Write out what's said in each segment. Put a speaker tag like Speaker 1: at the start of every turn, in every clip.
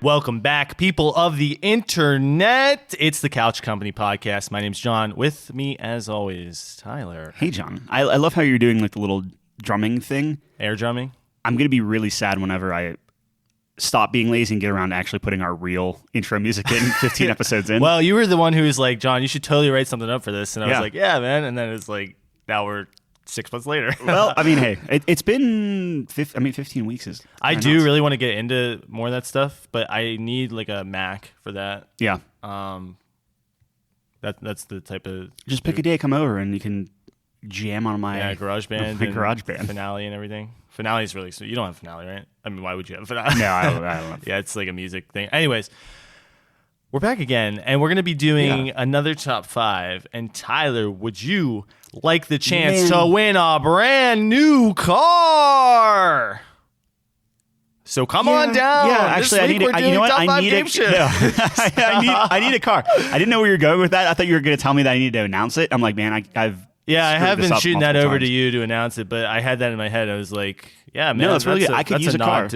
Speaker 1: Welcome back, people of the internet. It's the Couch Company podcast. My name's John. With me, as always, Tyler.
Speaker 2: Hey, John. I love how you're doing like the little drumming thing.
Speaker 1: Air drumming?
Speaker 2: I'm going to be really sad whenever I stop being lazy and get around to actually putting our real intro music in 15 episodes in.
Speaker 1: Well, you were the one who was like, John, you should totally write something up for this. And I was like, yeah, man. And then it's like, now we're 6 months later.
Speaker 2: Well, I mean, hey, it's been 15 weeks.
Speaker 1: I do really want to get into more of that stuff, but I need like a Mac for that.
Speaker 2: Yeah.
Speaker 1: That's the type of...
Speaker 2: Just pick a day, come over, and you can jam on my
Speaker 1: GarageBand.
Speaker 2: GarageBand.
Speaker 1: Finale and everything. Finale is really sweet. You don't have Finale, right? I mean, why would you have Finale?
Speaker 2: No, I don't know.
Speaker 1: Yeah, it's like a music thing. Anyways, we're back again, and we're going to be doing another top five. And Tyler, would you like the chance to win a brand new car? So come on down.
Speaker 2: Yeah, actually, I need a car. I didn't know where you were going with that. I thought you were going to tell me that I needed to announce it. I'm like, man, I
Speaker 1: have been shooting that over to you to announce it, but I had that in my head. I was like, yeah, man,
Speaker 2: no, it's really good. I could use a car.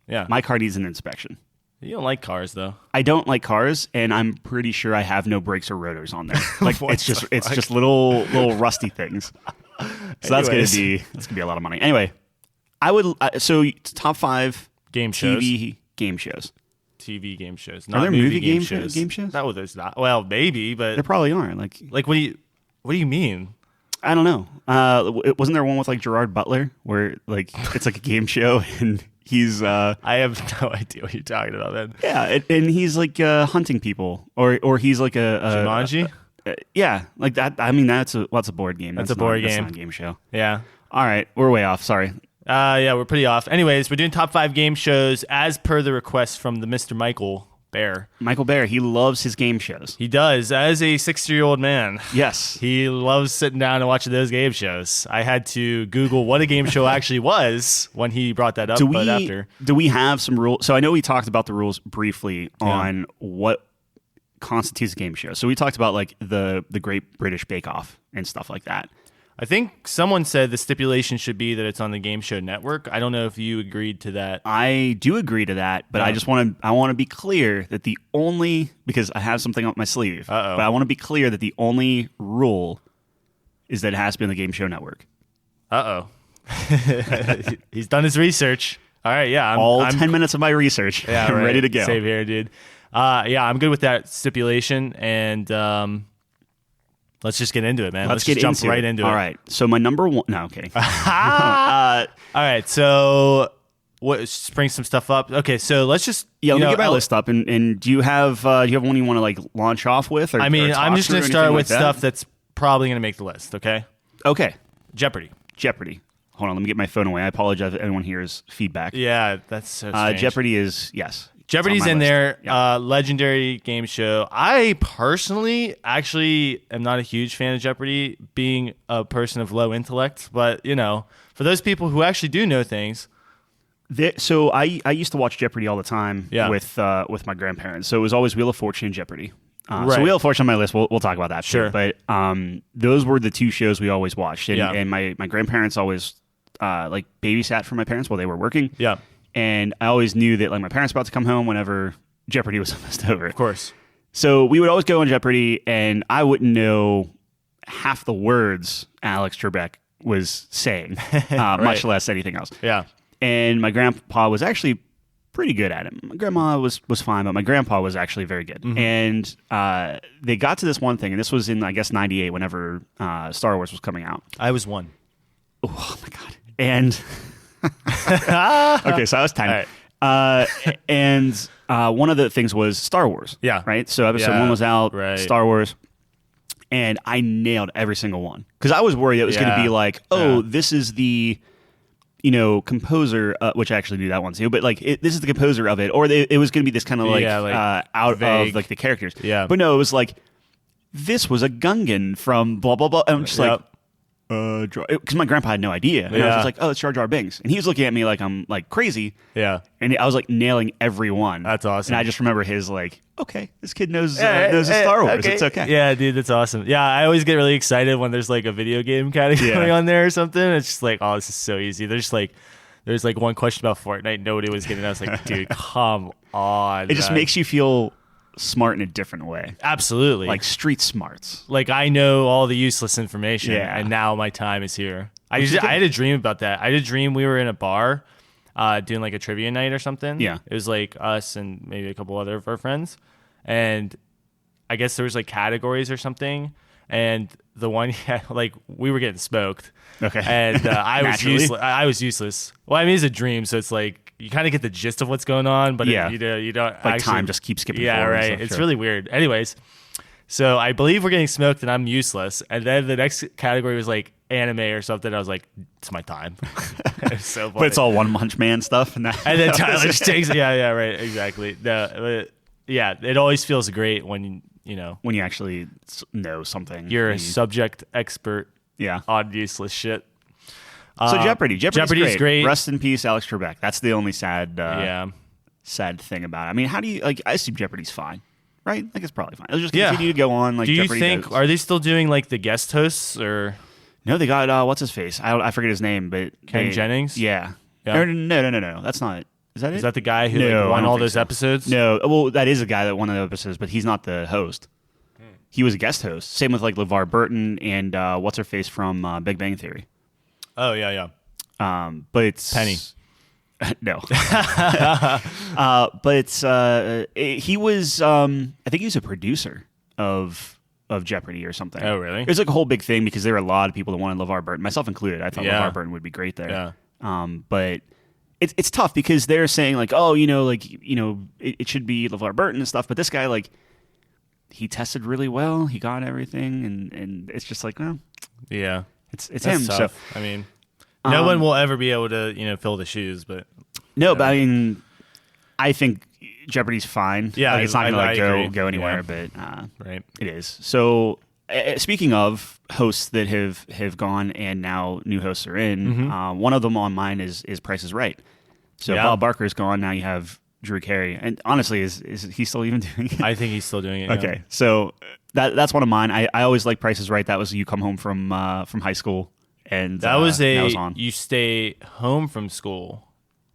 Speaker 1: Yeah,
Speaker 2: my car needs an inspection.
Speaker 1: You don't like cars, though.
Speaker 2: I don't like cars, and I'm pretty sure I have no brakes or rotors on there. Like it's just little rusty things. So that's gonna be a lot of money. Anyway, I would so top five
Speaker 1: game shows.
Speaker 2: TV game shows.
Speaker 1: TV game shows.
Speaker 2: Are there movie game shows?
Speaker 1: No, there's not. Well, maybe, but
Speaker 2: there probably aren't. Like
Speaker 1: what do you mean?
Speaker 2: I don't know. Wasn't there one with like Gerard Butler where like it's like a game show and he's I
Speaker 1: have no idea what you're talking about, man.
Speaker 2: Yeah, and he's like hunting people or he's like a
Speaker 1: Jumanji?
Speaker 2: Yeah, like that. I mean, that's a board game.
Speaker 1: That's a board game.
Speaker 2: That's not a game show.
Speaker 1: Yeah.
Speaker 2: All right, we're way off. Sorry.
Speaker 1: Yeah, we're pretty off. Anyways, we're doing top five game shows as per the request from the Mr. Michael Bear.
Speaker 2: Michael Bear, he loves his game shows.
Speaker 1: He does. As a 60-year-old man.
Speaker 2: Yes.
Speaker 1: He loves sitting down and watching those game shows. I had to Google what a game show actually was when he brought that up. Do
Speaker 2: we have some rules? So I know we talked about the rules briefly on what constitutes a game show. So we talked about like the Great British Bake Off and stuff like that.
Speaker 1: I think someone said the stipulation should be that it's on the Game Show Network. I don't know if you agreed to that.
Speaker 2: I do agree to that, but I just want to be clear that because I have something up my sleeve. But I want to be clear that the only rule is that it has to be on the Game Show Network.
Speaker 1: He's done his research. All right, yeah.
Speaker 2: I'm 10 minutes of my research.
Speaker 1: Yeah,
Speaker 2: I'm ready to go.
Speaker 1: Same here, dude. Yeah, I'm good with that stipulation, and let's just get into it, man. Let's just jump right into it.
Speaker 2: All right. So my number one... No, I'm kidding.
Speaker 1: All right. So let's bring some stuff up. Okay, so let's just...
Speaker 2: Yeah, let me get my list up. And do you have one you want to like launch off with?
Speaker 1: I'm just going to start with stuff that's probably going to make the list, okay?
Speaker 2: Okay.
Speaker 1: Jeopardy.
Speaker 2: Hold on, let me get my phone away. I apologize if anyone hears feedback.
Speaker 1: Yeah, that's so strange.
Speaker 2: Jeopardy is... Yes.
Speaker 1: Jeopardy's in there.
Speaker 2: Yeah.
Speaker 1: Legendary game show. I personally actually am not a huge fan of Jeopardy, being a person of low intellect. But, for those people who actually do know things.
Speaker 2: So I used to watch Jeopardy all the time with my grandparents. So it was always Wheel of Fortune and Jeopardy.
Speaker 1: Right.
Speaker 2: So Wheel of Fortune on my list. We'll talk about that.
Speaker 1: Sure.
Speaker 2: But those were the two shows we always watched. And my grandparents always like babysat for my parents while they were working.
Speaker 1: Yeah.
Speaker 2: And I always knew that like my parents were about to come home whenever Jeopardy was almost over.
Speaker 1: Of course.
Speaker 2: So we would always go on Jeopardy, and I wouldn't know half the words Alex Trebek was saying, much less anything else.
Speaker 1: Yeah.
Speaker 2: And my grandpa was actually pretty good at it. My grandma was fine, but my grandpa was actually very good. Mm-hmm. And they got to this one thing, and this was in, I guess, 98, whenever Star Wars was coming out.
Speaker 1: I was 1.
Speaker 2: Oh, my God. And... Okay, so I was 10. Right. And one of the things was Star Wars.
Speaker 1: Yeah.
Speaker 2: Right? So episode 1 was out, Star Wars. And I nailed every single one. Because I was worried it was going to be like, this is the, composer, which I actually knew that one too, but like, this is the composer of it. Or it was going to be this kind of out vague. Of like the characters.
Speaker 1: Yeah.
Speaker 2: But no, it was like, this was a Gungan from blah, blah, blah. And I'm just like, because my grandpa had no idea. And I was just like, it's Jar Jar Binks. And he was looking at me like I'm like crazy.
Speaker 1: Yeah.
Speaker 2: And I was like nailing every one.
Speaker 1: That's awesome.
Speaker 2: And I just remember his like, okay, this kid knows his Star Wars. Okay. It's okay.
Speaker 1: Yeah, dude, that's awesome. Yeah, I always get really excited when there's like a video game category on there or something. It's just like, oh, this is so easy. They're just like, there's like one question about Fortnite nobody was getting. I was like, dude, come on.
Speaker 2: It just makes you feel smart in a different way.
Speaker 1: Absolutely.
Speaker 2: Like street smarts.
Speaker 1: Like I know all the useless information,
Speaker 2: Yeah.
Speaker 1: and now my time is here. I had a dream about that. I had a dream we were in a bar doing like a trivia night or something.
Speaker 2: Yeah.
Speaker 1: It was like us and maybe a couple other of our friends. And I guess there was like categories or something. And the one, like we were getting smoked.
Speaker 2: Okay.
Speaker 1: And I was useless. Well, I mean, it's a dream. So it's like you kind of get the gist of what's going on. But
Speaker 2: yeah.
Speaker 1: you don't
Speaker 2: like actually, time just keeps skipping
Speaker 1: yeah,
Speaker 2: forward.
Speaker 1: Right. It's really weird. Anyways. So I believe we're getting smoked and I'm useless. And then the next category was like anime or something. I was like, it's my time. It's so funny.
Speaker 2: But it's all One Punch Man stuff. And
Speaker 1: then Tyler just takes it. Yeah, right. Exactly. No, but yeah, it always feels great when,
Speaker 2: when you actually know something.
Speaker 1: You're a subject expert
Speaker 2: yeah.
Speaker 1: on useless shit.
Speaker 2: So Jeopardy's great. Rest in peace, Alex Trebek. That's the only sad thing about it. I mean, how do you, like, I assume Jeopardy's fine. Right? Like, it's probably fine. It'll just continue to go on. Like,
Speaker 1: do you
Speaker 2: Jeopardy
Speaker 1: think, are they still doing, like, the guest hosts, or?
Speaker 2: No, they got, what's his face? I forget his name, but.
Speaker 1: Ken Jennings?
Speaker 2: Yeah. No. That's not, is that it?
Speaker 1: Is that the guy who won all those episodes?
Speaker 2: No. Well, that is a guy that won the episodes, but he's not the host. He was a guest host. Same with, like, LeVar Burton and, what's her face from Big Bang Theory.
Speaker 1: Oh, yeah.
Speaker 2: But it's.
Speaker 1: Penny.
Speaker 2: No. But it's he was I think he was a producer of Jeopardy or something.
Speaker 1: Oh, really?
Speaker 2: It was like a whole big thing because there were a lot of people that wanted LeVar Burton, myself included. I thought LeVar Burton would be great there.
Speaker 1: Yeah.
Speaker 2: But it's tough because they're saying like, oh, it should be LeVar Burton and stuff, but this guy, like, he tested really well, he got everything, and it's just like, well,
Speaker 1: yeah,
Speaker 2: it's him.
Speaker 1: Tough. So I mean, no one will ever be able to, fill the shoes, but
Speaker 2: no, but I mean, I think Jeopardy's fine.
Speaker 1: Yeah,
Speaker 2: like, it's not going to go anywhere, but
Speaker 1: right,
Speaker 2: it is. So, speaking of hosts that have gone and now new hosts are in, one of them on mine is Price is Right. So Bob Barker's gone. Now you have Drew Carey, and honestly, is he still even doing it?
Speaker 1: I think he's still doing it.
Speaker 2: Okay, so that's one of mine. I always like Price is Right. That was you come home from high school. And
Speaker 1: that was
Speaker 2: on.
Speaker 1: You stay home from school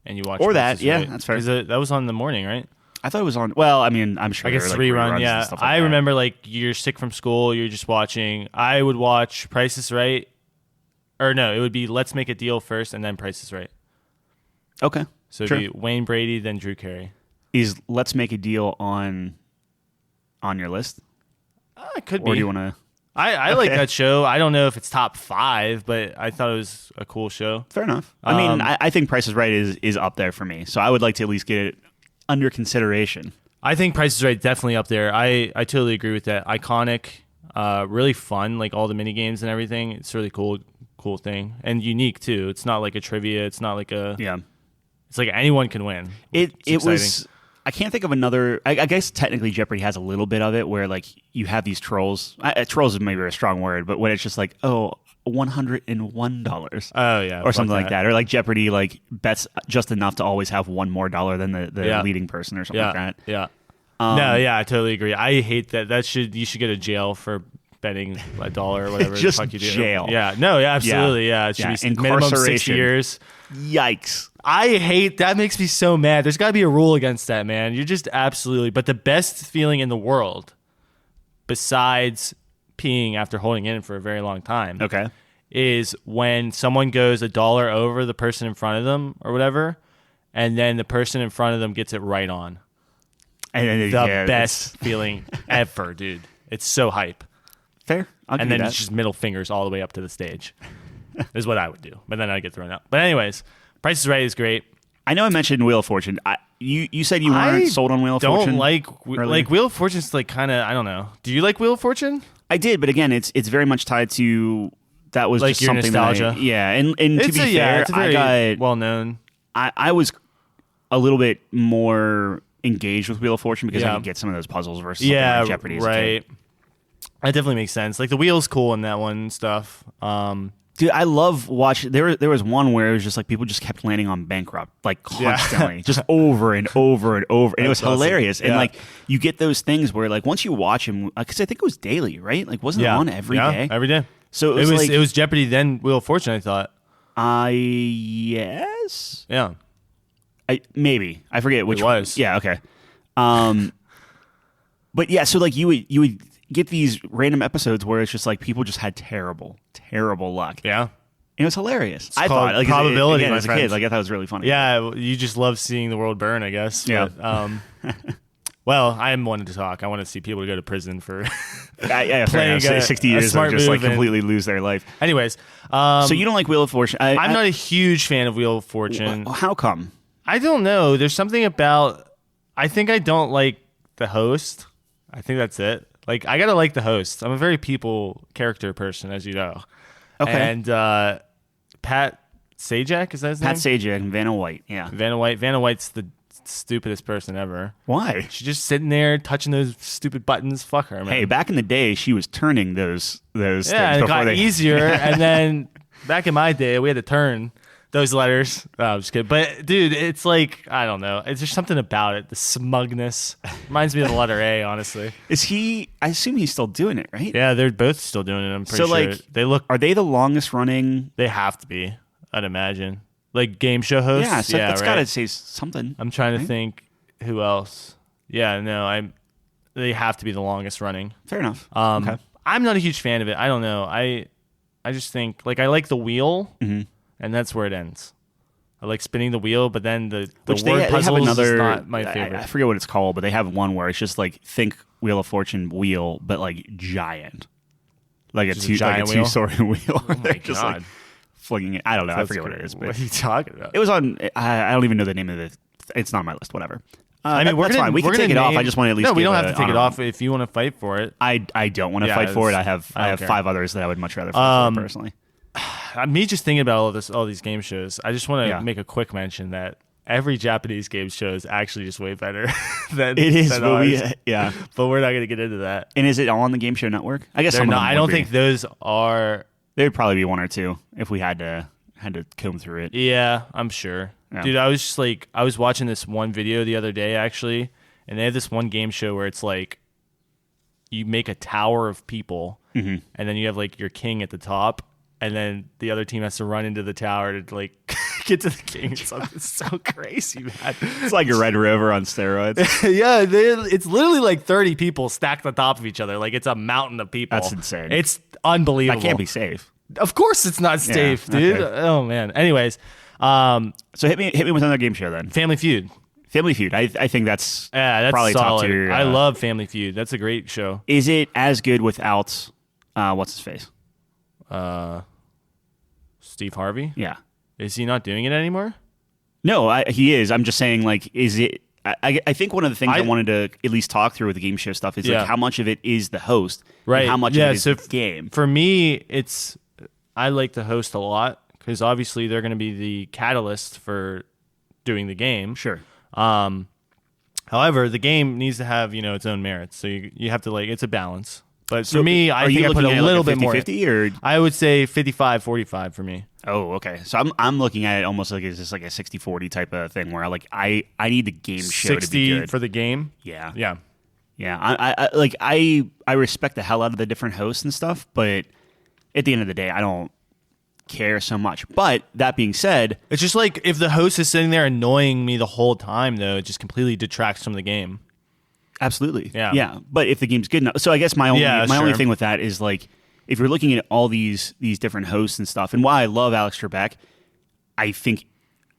Speaker 1: and you watch.
Speaker 2: Or that,
Speaker 1: Prices Right.
Speaker 2: That's fair.
Speaker 1: That was on in the morning, right?
Speaker 2: I thought it was on. Well, I mean, I'm sure.
Speaker 1: I guess rerun. Yeah, I remember like you're sick from school, you're just watching. I would watch Price is Right, or no, it would be Let's Make a Deal first, and then Price is Right.
Speaker 2: Okay,
Speaker 1: so it'd be Wayne Brady, then Drew Carey.
Speaker 2: Is Let's Make a Deal on your list?
Speaker 1: It could be.
Speaker 2: Or do you want to?
Speaker 1: I like that show. I don't know if it's top 5, but I thought it was a cool show.
Speaker 2: Fair enough. I mean, I think Price is Right is up there for me. So I would like to at least get it under consideration.
Speaker 1: I think Price is Right definitely up there. I totally agree with that. Iconic, really fun, like all the mini games and everything. It's a really cool thing and unique too. It's not like a trivia. It's not like a It's like anyone can win.
Speaker 2: It was. I can't think of another. I guess technically Jeopardy has a little bit of it where like you have these trolls. Trolls is maybe a strong word, but when it's just like, oh, $101.
Speaker 1: Oh yeah,
Speaker 2: or something like that, or like Jeopardy like bets just enough to always have one more dollar than the leading person or something like that.
Speaker 1: Yeah. I totally agree. I hate that. You should go to jail for betting $1 or whatever
Speaker 2: just
Speaker 1: the fuck you do.
Speaker 2: Jail.
Speaker 1: Yeah. No. Yeah. Absolutely. Yeah. It should be minimum 6 years.
Speaker 2: Yikes.
Speaker 1: I hate that. Makes me so mad. There's got to be a rule against that, man. You're just absolutely. But the best feeling in the world, besides peeing after holding in for a very long time, is when someone goes $1 over the person in front of them or whatever, and then the person in front of them gets it right on.
Speaker 2: And
Speaker 1: the best feeling ever, dude. It's so hype.
Speaker 2: Fair.
Speaker 1: And then it's just middle fingers all the way up to the stage. Is what I would do. But then I get thrown out. But anyways, Price is Right is great.
Speaker 2: I know I mentioned Wheel of Fortune. You said you weren't sold on Wheel of Fortune.
Speaker 1: Don't like Wheel of Fortune's like kind of, I don't know. Do you like Wheel of Fortune?
Speaker 2: I did, but again, it's very much tied to that was
Speaker 1: like
Speaker 2: just
Speaker 1: your
Speaker 2: something
Speaker 1: nostalgia.
Speaker 2: And to be fair,
Speaker 1: it's very
Speaker 2: I got
Speaker 1: well known.
Speaker 2: I was a little bit more engaged with Wheel of Fortune because I could get some of those puzzles versus something like Jeopardy.
Speaker 1: Right. That definitely makes sense. Like the wheel's cool in that one and stuff.
Speaker 2: Dude, I love watching. There was one where it was just like people just kept landing on bankrupt, like constantly, just over and over and over, and it was hilarious. And like you get those things where like once you watch him, because I think it was daily, right? Like wasn't it on every day?
Speaker 1: Every day.
Speaker 2: So
Speaker 1: it was Jeopardy then Wheel of Fortune. I thought.
Speaker 2: Yes.
Speaker 1: Yeah.
Speaker 2: Maybe. I forget which
Speaker 1: it was.
Speaker 2: Yeah, okay. But yeah, so like you would get these random episodes where it's just like people just had terrible luck.
Speaker 1: Yeah.
Speaker 2: And it was hilarious.
Speaker 1: I thought like probability
Speaker 2: as a kid, like I thought it was really funny.
Speaker 1: Yeah, you just love seeing the world burn, I guess.
Speaker 2: Yeah.
Speaker 1: But, well, I am wanting to talk. I want to see people go to prison for
Speaker 2: playing 60 years and just like completely lose their life.
Speaker 1: Anyways,
Speaker 2: so you don't like Wheel of Fortune?
Speaker 1: I'm not a huge fan of Wheel of Fortune.
Speaker 2: How come?
Speaker 1: I don't know. There's something about. I think I don't like the host. I think that's it. Like I gotta like the host. I'm a very people character person, as you know.
Speaker 2: Okay.
Speaker 1: And Pat Sajak, is that his name?
Speaker 2: Pat Sajak and Vanna White. Yeah.
Speaker 1: Vanna White. Vanna White's the stupidest person ever.
Speaker 2: Why?
Speaker 1: She's just sitting there touching those stupid buttons. Fuck her, man.
Speaker 2: Hey, back in the day, she was turning those things.
Speaker 1: Yeah, and it got easier. And then back in my day, we had to turn those letters. Oh, I'm just kidding. But dude, it's like, I don't know. It's just something about it. The smugness reminds me of the letter A. Honestly,
Speaker 2: is he? I assume he's still doing it, right?
Speaker 1: Yeah, they're both still doing it. I'm pretty sure.
Speaker 2: Like,
Speaker 1: they look.
Speaker 2: Are they the longest running?
Speaker 1: They have to be. I'd imagine. Like game show hosts.
Speaker 2: Yeah, so
Speaker 1: yeah,
Speaker 2: that's
Speaker 1: right?
Speaker 2: got to say something.
Speaker 1: I'm trying to think who else. Yeah, no, they have to be the longest running.
Speaker 2: Fair enough.
Speaker 1: Okay. I'm not a huge fan of it. I don't know. I just think like I like the wheel, and that's where it ends. I like spinning the wheel, but then the word puzzles is not my favorite.
Speaker 2: I forget what it's called, but they have one where it's just like think Wheel of Fortune wheel, but like giant, like just a two-story wheel.
Speaker 1: Oh my
Speaker 2: just
Speaker 1: God.
Speaker 2: Like flinging it. I don't know.
Speaker 1: That's
Speaker 2: I forget what it is. But
Speaker 1: what are you talking about?
Speaker 2: It was on. I don't even know the name of it. It's not on my list. Whatever.
Speaker 1: I mean,
Speaker 2: that's fine. We can take it off. I just want to at least.
Speaker 1: No, we don't have to take it off if you want to fight for it.
Speaker 2: I don't want to fight for it. I have 5 others that I would much rather fight for personally.
Speaker 1: Me just thinking about all these game shows. I just want to make a quick mention that every Japanese game show is actually just way better than
Speaker 2: it is.
Speaker 1: Than
Speaker 2: but
Speaker 1: ours. But we're not going to get into that.
Speaker 2: And is it on the Game Show Network? I guess
Speaker 1: they're not. I don't think those are.
Speaker 2: There would probably be 1 or 2 if we had to comb through it.
Speaker 1: Yeah, I'm sure. Yeah. Dude, I was just like, I was watching this one video the other day actually, and they have this one game show where it's like you make a tower of people, and then you have like your king at the top, and then the other team has to run into the tower to like get to the king. It's so crazy, man.
Speaker 2: It's like a Red Rover on steroids.
Speaker 1: Yeah, it's literally like 30 people stacked on top of each other. Like it's a mountain of people.
Speaker 2: That's insane.
Speaker 1: It's unbelievable.
Speaker 2: That can't be safe.
Speaker 1: Of course it's not safe, dude. Okay. Oh man. Anyways,
Speaker 2: so hit me with another game show then.
Speaker 1: Family Feud.
Speaker 2: Family Feud. I think that's
Speaker 1: probably
Speaker 2: solid.
Speaker 1: Top tier. I love Family Feud. That's a great show.
Speaker 2: Is it as good without what's his face?
Speaker 1: Steve Harvey?
Speaker 2: Yeah.
Speaker 1: Is he not doing it anymore?
Speaker 2: No, he is. I'm just saying, like, is it? I think one of the things I wanted to at least talk through with the game show stuff is like how much of it is the host,
Speaker 1: right?
Speaker 2: And how much of it is the game.
Speaker 1: For me, I like the host a lot because obviously they're going to be the catalyst for doing the game.
Speaker 2: Sure.
Speaker 1: However, the game needs to have its own merits, so you have to it's a balance. But for me, I think I put a little bit more.
Speaker 2: 50 or
Speaker 1: I would say 55-45 for me.
Speaker 2: Oh, okay. So I'm looking at it almost like it's just like a 60-40 type of thing where I need the game show to be good.
Speaker 1: 60 for the game?
Speaker 2: Yeah.
Speaker 1: Yeah.
Speaker 2: Yeah. I respect the hell out of the different hosts and stuff, but at the end of the day, I don't care so much. But that being said,
Speaker 1: it's just like if the host is sitting there annoying me the whole time, though, it just completely detracts from the game.
Speaker 2: Absolutely.
Speaker 1: Yeah.
Speaker 2: Yeah. But if the game's good enough. So I guess my only thing with that is like, if you're looking at all these different hosts and stuff, and while I love Alex Trebek, I think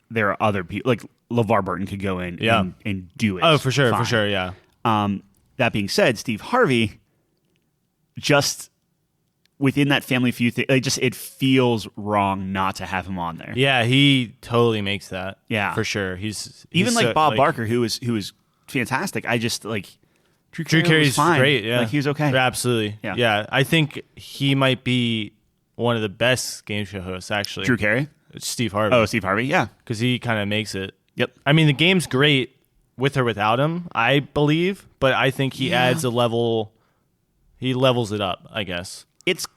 Speaker 2: there are other people, like LeVar Burton could go in and do it.
Speaker 1: Oh, for sure.
Speaker 2: fine.
Speaker 1: For sure. Yeah.
Speaker 2: That being said, Steve Harvey, just within that Family Feud thing, it feels wrong not to have him on there.
Speaker 1: Yeah. He totally makes that.
Speaker 2: Yeah.
Speaker 1: For sure. He's
Speaker 2: even like Bob Barker, who was fantastic. I just Drew Carey's fine.
Speaker 1: Great. Yeah,
Speaker 2: he was okay.
Speaker 1: Absolutely. Yeah. I think he might be one of the best game show hosts. Actually,
Speaker 2: Drew Carey,
Speaker 1: Steve Harvey.
Speaker 2: Oh, Steve Harvey. Yeah,
Speaker 1: because he kind of makes it.
Speaker 2: Yep.
Speaker 1: I mean, the game's great with or without him, I believe, but I think he adds a level. He levels it up, I guess.
Speaker 2: It's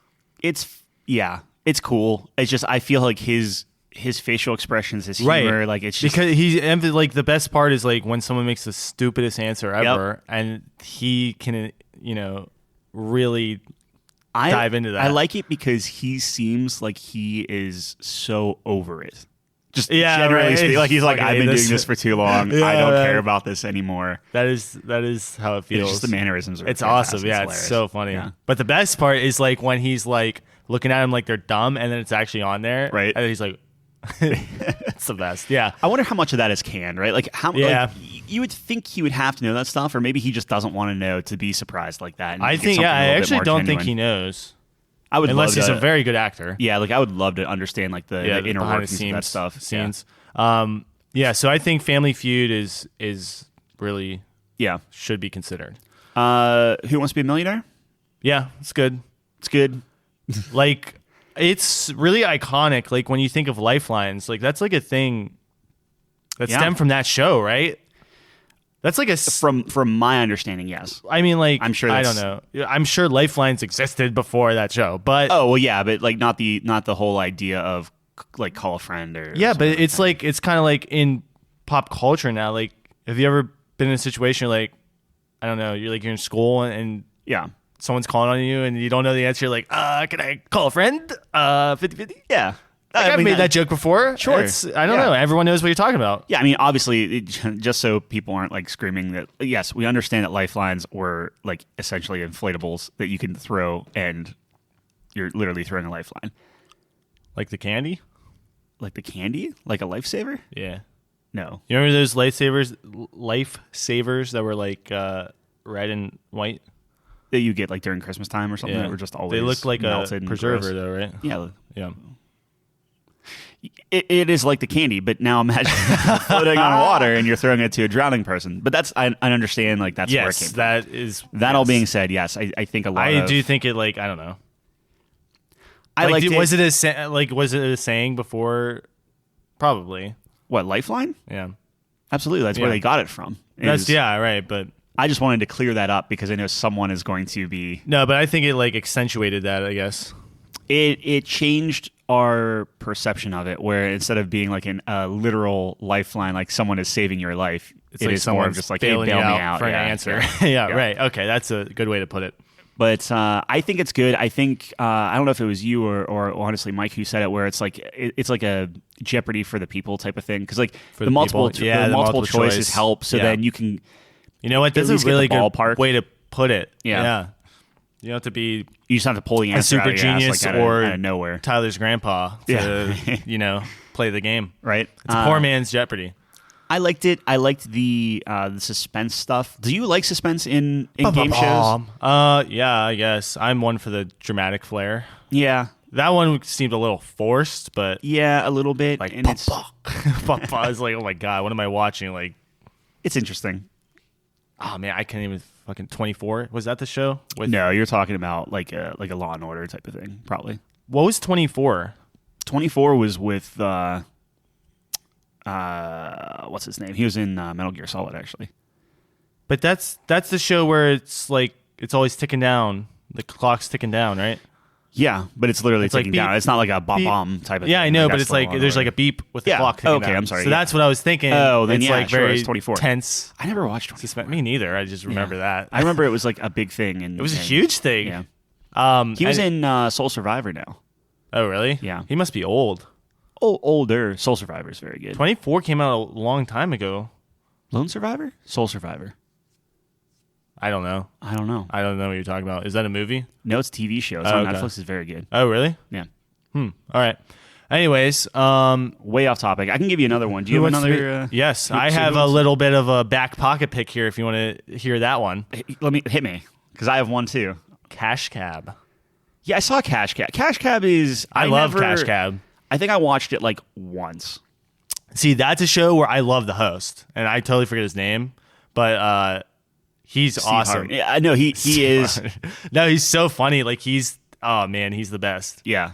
Speaker 2: cool. It's just I feel like his facial expressions, his humor, like it's just
Speaker 1: because like the best part is like when someone makes the stupidest answer ever, and he can really dive into that.
Speaker 2: I like it because he seems like he is so over it. Just generally speaking, like he's like, I've been doing this for too long. I don't care about this anymore.
Speaker 1: That is how it feels.
Speaker 2: It's just the mannerisms are
Speaker 1: It's
Speaker 2: fantastic.
Speaker 1: awesome. Yeah, it's so funny.
Speaker 2: Yeah.
Speaker 1: But the best part is like when he's like looking at him like they're dumb, and then it's actually on there,
Speaker 2: right?
Speaker 1: And he's like, it's the best. Yeah.
Speaker 2: I wonder how much of that is canned, right? Like how?
Speaker 1: Yeah.
Speaker 2: Like, you would think he would have to know that stuff, or maybe he just doesn't want to know to be surprised like that.
Speaker 1: I think. Yeah, I actually don't think he knows.
Speaker 2: I would
Speaker 1: unless he's a very good actor.
Speaker 2: Yeah, like I would love to understand like the inner workings of that stuff.
Speaker 1: Scenes. So I think Family Feud is really should be considered.
Speaker 2: Who Wants to Be a Millionaire?
Speaker 1: Yeah, it's good.
Speaker 2: It's good.
Speaker 1: Like it's really iconic. Like when you think of Lifelines, like that's like a thing that stemmed from that show, right? That's like
Speaker 2: from my understanding, yes.
Speaker 1: I mean, like
Speaker 2: I'm sure
Speaker 1: I don't know. I'm sure Lifelines existed before that show, but
Speaker 2: but like not the whole idea of like call a friend or
Speaker 1: but it's like it's kind of like in pop culture now. Like, have you ever been in a situation like I don't know, you're in school and someone's calling on you and you don't know the answer? You're like, can I call a friend? 50-50?
Speaker 2: Yeah.
Speaker 1: Like I've made that joke before.
Speaker 2: Sure.
Speaker 1: I don't know. Everyone knows what you're talking about.
Speaker 2: Yeah, I mean, obviously, just so people aren't like screaming that, yes, we understand that lifelines were like essentially inflatables that you can throw and you're literally throwing a lifeline.
Speaker 1: Like the candy?
Speaker 2: Like the candy? Like a lifesaver?
Speaker 1: Yeah.
Speaker 2: No.
Speaker 1: You remember those lifesavers that were like red and white?
Speaker 2: That you get like during Christmas time or something that were just always
Speaker 1: they looked like
Speaker 2: melted
Speaker 1: a preserver
Speaker 2: and
Speaker 1: though, right?
Speaker 2: Yeah.
Speaker 1: Yeah.
Speaker 2: It is like the candy, but now imagine floating on water and you're throwing it to a drowning person. But that's I understand like that's where it came from.
Speaker 1: That is
Speaker 2: all being said, yes, I think a lot.
Speaker 1: I do think it like I don't know. Was it a saying before? Probably.
Speaker 2: What, Lifeline?
Speaker 1: Yeah.
Speaker 2: Absolutely, that's where they got it from.
Speaker 1: Right. But
Speaker 2: I just wanted to clear that up because I know someone is going to be.
Speaker 1: No, but I think it like accentuated that. I guess
Speaker 2: it changed our perception of it, where instead of being like a literal lifeline, like someone is saving your life,
Speaker 1: it like is more just like, hey, bail me out for an answer. Yeah, right. Okay, that's a good way to put it.
Speaker 2: But I think it's good. I think I don't know if it was you or honestly Mike who said it, where it's like a Jeopardy for the people type of thing, because like the multiple choices help, so then you can. You
Speaker 1: know what? That's a really good way to put it.
Speaker 2: Yeah.
Speaker 1: You don't have to be.
Speaker 2: You just have to pull the answer
Speaker 1: a super genius
Speaker 2: like
Speaker 1: or
Speaker 2: out of nowhere.
Speaker 1: Tyler's grandpa to play the game.
Speaker 2: Right.
Speaker 1: It's a poor man's Jeopardy.
Speaker 2: I liked it. I liked the suspense stuff. Do you like suspense in game shows?
Speaker 1: Yeah, I guess. I'm one for the dramatic flair.
Speaker 2: Yeah.
Speaker 1: That one seemed a little forced, but
Speaker 2: yeah, a little bit.
Speaker 1: Like, and it's I was like, oh my god, what am I watching? Like,
Speaker 2: it's interesting.
Speaker 1: Oh man, I can't even fucking 24. Was that the show?
Speaker 2: No, you're talking about like a Law and Order type of thing, probably.
Speaker 1: What was 24?
Speaker 2: 24 was with what's his name? He was in Metal Gear Solid, actually.
Speaker 1: But that's the show where it's like it's always ticking down. The clock's ticking down, right?
Speaker 2: Yeah, but it's literally ticking
Speaker 1: like
Speaker 2: down. It's not like a bomb type of thing.
Speaker 1: Yeah, I know, but it's like there's like a beep with the clock ticking down.
Speaker 2: I'm sorry.
Speaker 1: So that's what I was thinking.
Speaker 2: Oh, then
Speaker 1: it's like very
Speaker 2: it's 24.
Speaker 1: Tense.
Speaker 2: I never watched 24.
Speaker 1: Me neither. I just remember that.
Speaker 2: I remember it was like a big thing. And
Speaker 1: it was a huge thing.
Speaker 2: Yeah. He was in Soul Survivor now.
Speaker 1: Oh, really?
Speaker 2: Yeah.
Speaker 1: He must be old.
Speaker 2: Older. Soul Survivor is very good.
Speaker 1: 24 came out a long time ago.
Speaker 2: Lone Survivor? Soul Survivor.
Speaker 1: I don't know.
Speaker 2: I don't know
Speaker 1: what you're talking about. Is that a movie?
Speaker 2: No, it's a TV show. It's on Netflix. It's very good.
Speaker 1: Oh, really?
Speaker 2: Yeah.
Speaker 1: All right. Anyways,
Speaker 2: way off topic. I can give you another one. Do you have another?
Speaker 1: Yes, I have a little bit of a back pocket pick here. If you want to hear that one,
Speaker 2: hit me because I have one too.
Speaker 1: Cash Cab.
Speaker 2: Yeah, I saw Cash Cab. Cash Cab is.
Speaker 1: I love Cash Cab.
Speaker 2: I think I watched it like once.
Speaker 1: See, that's a show where I love the host, and I totally forget his name, but he's awesome.
Speaker 2: Yeah, I know he is.
Speaker 1: No, he's so funny. Like he's the best.
Speaker 2: Yeah.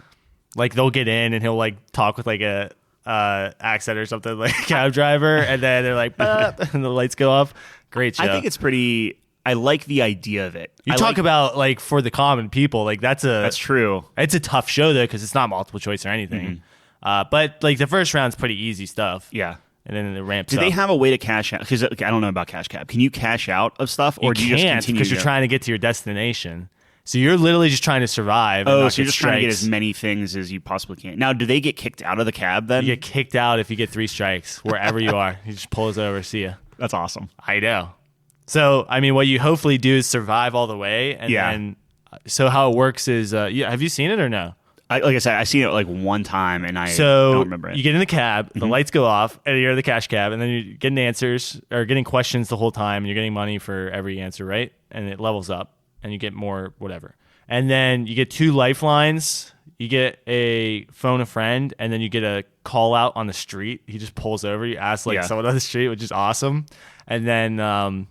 Speaker 1: Like they'll get in and he'll like talk with like a accent or something like cab driver, and then they're like, and the lights go off. Great show.
Speaker 2: I think it's pretty. I like the idea of it.
Speaker 1: You talk about like for the common people, like that's
Speaker 2: true.
Speaker 1: It's a tough show though because it's not multiple choice or anything. Mm-hmm. But like the first round's pretty easy stuff.
Speaker 2: Yeah.
Speaker 1: And then it ramps
Speaker 2: up.
Speaker 1: Do
Speaker 2: they have a way to cash out? Because I don't know about Cash Cab. Can you cash out of stuff, or do you just continue?
Speaker 1: Because you're trying to get to your destination. So you're literally just trying to survive.
Speaker 2: Oh,
Speaker 1: and
Speaker 2: so you're just trying to get as many things as you possibly can. Now, do they get kicked out of the cab then?
Speaker 1: You get kicked out if you get 3 strikes, wherever you are. He just pulls over, see ya.
Speaker 2: That's awesome.
Speaker 1: I know. So, I mean, what you hopefully do is survive all the way. And then, so how it works is, have you seen it or no?
Speaker 2: Like I said, I've seen it like one time and I don't remember it.
Speaker 1: You get in the cab, the lights go off, and you're in the cash cab, and then you're getting answers or getting questions the whole time, and you're getting money for every answer, right? And it levels up, and you get more whatever. And then you get 2 lifelines. You get a phone a friend, and then you get a call out on the street. He just pulls over. You ask someone on the street, which is awesome. And then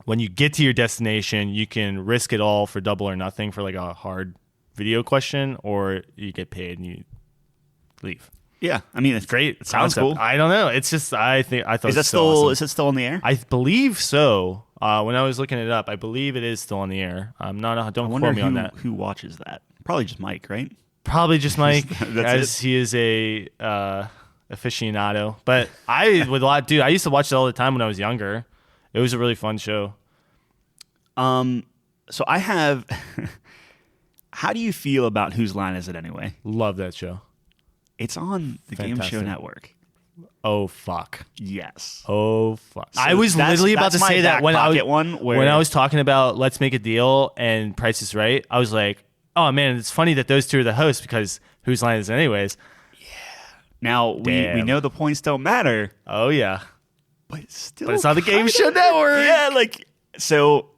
Speaker 1: when you get to your destination, you can risk it all for double or nothing for like a hard video question, or you get paid and you leave.
Speaker 2: Yeah, I mean it's
Speaker 1: great.
Speaker 2: It sounds cool.
Speaker 1: I don't know. It's just I thought
Speaker 2: is that still awesome. Is it still in the air?
Speaker 1: I believe so. When I was looking it up, I believe it is still in the air. I'm not. Don't quote me on that.
Speaker 2: Who watches that? Probably just Mike, right?
Speaker 1: Probably just Mike, as he is a aficionado. But I would dude. I used to watch it all the time when I was younger. It was a really fun show.
Speaker 2: So I have. How do you feel about Whose Line Is It Anyway?
Speaker 1: Love that show.
Speaker 2: It's on the Game Show Network.
Speaker 1: Oh fuck.
Speaker 2: Yes.
Speaker 1: Oh fuck. So I was literally about to say that when I was talking about Let's Make a Deal and Price is Right. I was like, oh man, it's funny that those two are the hosts because Whose Line Is It Anyways?
Speaker 2: Yeah. Now we know the points don't matter.
Speaker 1: Oh yeah.
Speaker 2: But it's
Speaker 1: on the Game Show Network.
Speaker 2: Yeah, so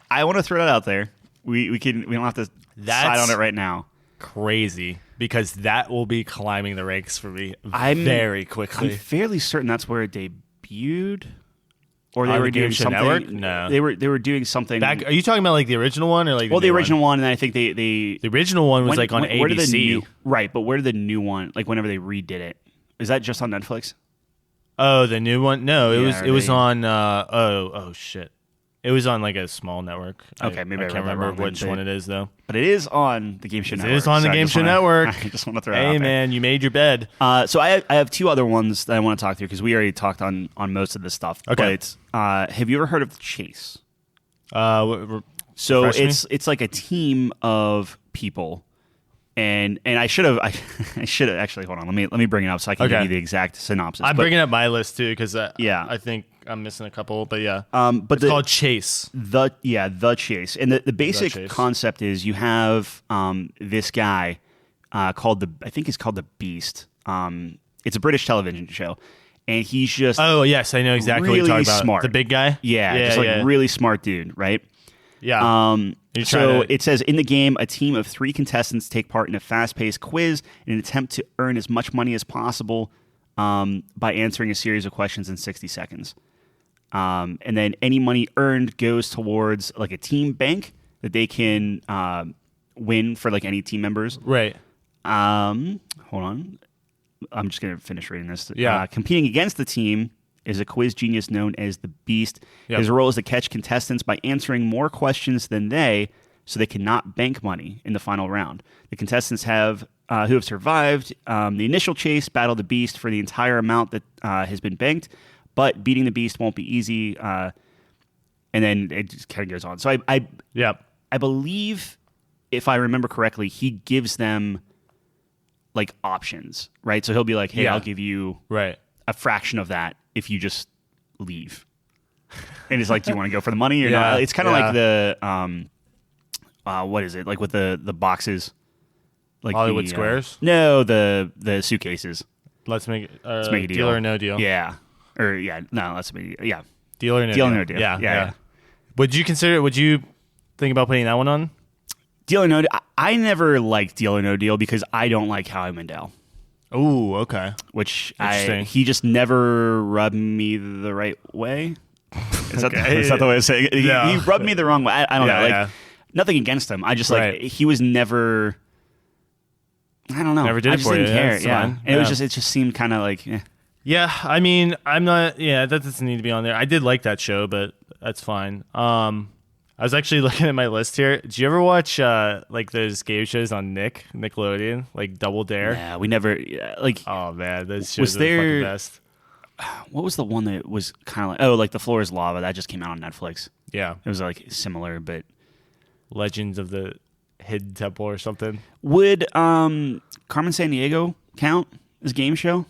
Speaker 2: I want to throw that out there. We don't have to decide on it right now.
Speaker 1: Crazy, because that will be climbing the ranks for me very quickly.
Speaker 2: I'm fairly certain that's where it debuted, or they were doing something.
Speaker 1: Network? No,
Speaker 2: they were doing something.
Speaker 1: Are you talking about like the original one or like?
Speaker 2: Well, the original one, and I think they
Speaker 1: the original one was like on ABC,
Speaker 2: right? But where did the new one? Like whenever they redid it, is that just on Netflix?
Speaker 1: Oh, the new one? No, it was on. Oh shit. It was on like a small network.
Speaker 2: Okay, maybe I
Speaker 1: can't remember which one it is though.
Speaker 2: But it is on the Game Show Network.
Speaker 1: It is on the Game Show Network.
Speaker 2: I just want to throw it out
Speaker 1: there. Hey man, you made your bed.
Speaker 2: So I have 2 other ones that I want to talk through because we already talked on most of this stuff.
Speaker 1: Okay.
Speaker 2: But have you ever heard of The Chase?
Speaker 1: So
Speaker 2: it's like a team of people. And I should have actually, hold on, let me bring it up so I can give you the exact synopsis.
Speaker 1: I'm bringing up my list too because I think I'm missing a couple, but yeah.
Speaker 2: But
Speaker 1: it's called Chase.
Speaker 2: The Chase, and the basic concept is you have this guy called I think he's called the Beast. It's a British television show, and he's just
Speaker 1: yes, I know exactly
Speaker 2: really
Speaker 1: what you're talking about.
Speaker 2: Smart.
Speaker 1: The big guy,
Speaker 2: just really smart dude, right?
Speaker 1: Yeah.
Speaker 2: So it says in the game, a team of 3 contestants take part in a fast-paced quiz in an attempt to earn as much money as possible by answering a series of questions in 60 seconds. And then any money earned goes towards like a team bank that they can win for like any team members.
Speaker 1: Right.
Speaker 2: Hold on. I'm just going to finish reading this.
Speaker 1: Yeah.
Speaker 2: Competing against the team is a quiz genius known as the Beast. Yep. His role is to catch contestants by answering more questions than they, so they cannot bank money in the final round. The contestants who have survived the initial chase battle the Beast for the entire amount that has been banked, but beating the Beast won't be easy. And then it just kind of goes on. So I believe, if I remember correctly, he gives them like options, right? So he'll be like, hey, I'll give you a fraction of that if you just leave. And it's like, do you want to go for the money or not? It's kind of like the what is it? Like with the boxes, like
Speaker 1: Hollywood Squares?
Speaker 2: No, the suitcases.
Speaker 1: Let's make
Speaker 2: a deal.
Speaker 1: Deal or no deal.
Speaker 2: Yeah. Or let's make
Speaker 1: Deal or no deal.
Speaker 2: Deal or no deal.
Speaker 1: Yeah. Would you think about putting that one on?
Speaker 2: Deal or no deal. I never liked Deal or No Deal because I don't like Howie Mandel.
Speaker 1: Ooh, okay.
Speaker 2: Which he just never rubbed me the right way. Is that the way of saying it? He rubbed me the wrong way. I don't know. Like nothing against him. I just he was never. I don't know.
Speaker 1: Never did
Speaker 2: I
Speaker 1: it
Speaker 2: just
Speaker 1: for
Speaker 2: didn't
Speaker 1: you.
Speaker 2: care.
Speaker 1: Yeah.
Speaker 2: And it just seemed kind of like. Eh.
Speaker 1: Yeah, I mean, I'm not. Yeah, that doesn't need to be on there. I did like that show, but that's fine. I was actually looking at my list here. Did you ever watch like those game shows on Nickelodeon, like Double Dare?
Speaker 2: Yeah, we never like.
Speaker 1: Oh man, those shows are the fucking best.
Speaker 2: What was the one that was kind of like The Floor Is Lava? That just came out on Netflix.
Speaker 1: Yeah,
Speaker 2: it was like similar, but
Speaker 1: Legends of the Hidden Temple or something.
Speaker 2: Would Carmen Sandiego count as a game show?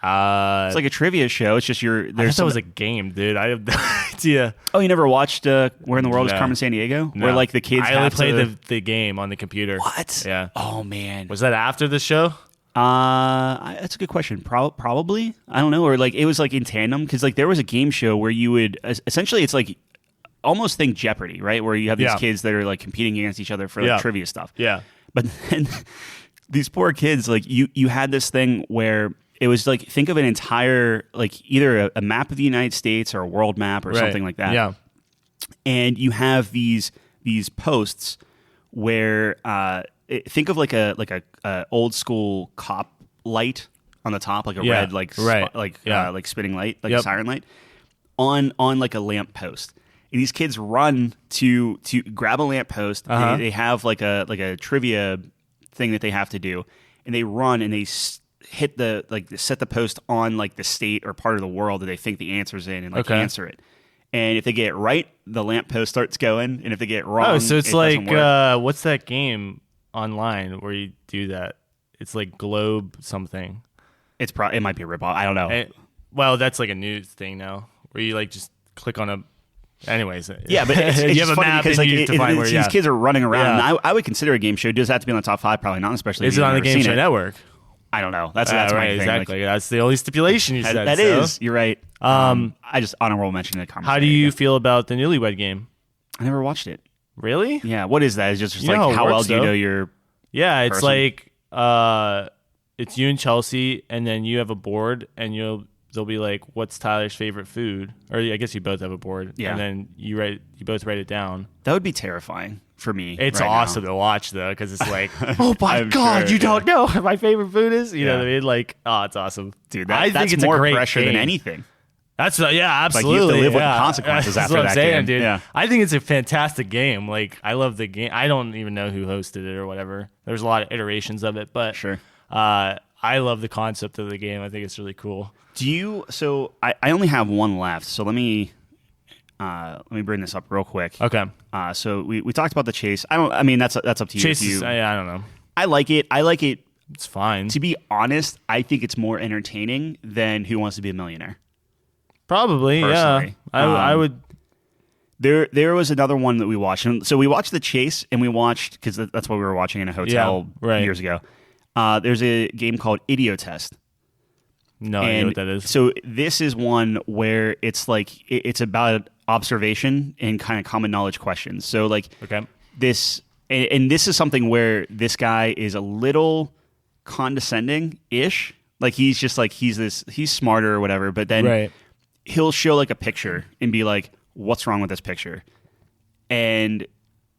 Speaker 2: It's like a trivia show. It's just
Speaker 1: I thought that was a game, dude. I have no idea.
Speaker 2: Oh, you never watched Where in the World is Carmen Sandiego?
Speaker 1: No.
Speaker 2: Where like the kids
Speaker 1: I only played the game on the computer.
Speaker 2: What?
Speaker 1: Yeah.
Speaker 2: Oh man.
Speaker 1: Was that after the show?
Speaker 2: That's a good question. Probably. I don't know. Or like it was like in tandem because like there was a game show where you would essentially it's like almost think Jeopardy, right? Where you have these kids that are like competing against each other for like trivia stuff.
Speaker 1: Yeah.
Speaker 2: But then these poor kids, like you had this thing where it was like think of an entire like either a map of the United States or a world map or something like that.
Speaker 1: Yeah.
Speaker 2: And you have these posts where think of like a old school cop light on the top, like a red like spinning light, like a siren light on like a lamp post. And these kids run to grab a lamp post. They have like a trivia thing that they have to do, and they run and they hit set the post on like the state or part of the world that they think the answer's in and answer it. And if they get it right, the lamppost starts going. And if they get it wrong,
Speaker 1: so it's like what's that game online where you do that? It's like Globe something.
Speaker 2: It might be a ripoff. I don't know.
Speaker 1: Well, that's like a news thing now where you like just click on a. Anyways,
Speaker 2: yeah, but it's
Speaker 1: you have a map
Speaker 2: because
Speaker 1: and you to find where
Speaker 2: these kids are running around. And I would consider a game show. Does it have to be on the top 5? Probably not, especially.
Speaker 1: Is it on the Game Show Network?
Speaker 2: I don't know. That's
Speaker 1: right,
Speaker 2: my thing.
Speaker 1: Exactly. That's the only stipulation you said.
Speaker 2: That is. You're right. I just honorable mention it.
Speaker 1: How do you feel about the Newlywed Game?
Speaker 2: I never watched it.
Speaker 1: Really?
Speaker 2: Yeah. What is that? It's just like how well do you know your?
Speaker 1: Yeah, it's like it's you and Chelsea, and then you have a board, and they'll be like, "What's Tyler's favorite food?" Or I guess you both have a board, and then you both write it down.
Speaker 2: That would be terrifying for me.
Speaker 1: It's awesome to watch though, because it's like, oh my god, you don't know what my favorite food is. You know what I mean? Like, oh, it's awesome,
Speaker 2: dude. I think it's more pressure than anything.
Speaker 1: That's absolutely.
Speaker 2: Like you have to live with the consequences
Speaker 1: That's
Speaker 2: after
Speaker 1: what
Speaker 2: that
Speaker 1: I'm saying,
Speaker 2: game.
Speaker 1: Dude.
Speaker 2: Yeah.
Speaker 1: I think it's a fantastic game. Like, I love the game. I don't even know who hosted it or whatever. There's a lot of iterations of it, but
Speaker 2: sure.
Speaker 1: I love the concept of the game. I think it's really cool.
Speaker 2: So I only have one left. So let me bring this up real quick.
Speaker 1: Okay.
Speaker 2: So we talked about the chase. I mean that's up to you.
Speaker 1: Chase is, I don't know.
Speaker 2: I like it.
Speaker 1: It's fine.
Speaker 2: To be honest, I think it's more entertaining than Who Wants to Be a Millionaire.
Speaker 1: Probably,
Speaker 2: personally.
Speaker 1: Yeah. I would.
Speaker 2: There was another one that we watched. And so we watched the chase, and we watched because that's what we were watching in a hotel years ago. There's a game called Idiotest.
Speaker 1: No idea what that is.
Speaker 2: So this is one where it's like it's about observation and kind of common knowledge questions. So like this, and this is something where this guy is a little condescending-ish. Like he's just like he's smarter or whatever. But then he'll show like a picture and be like, "What's wrong with this picture?" And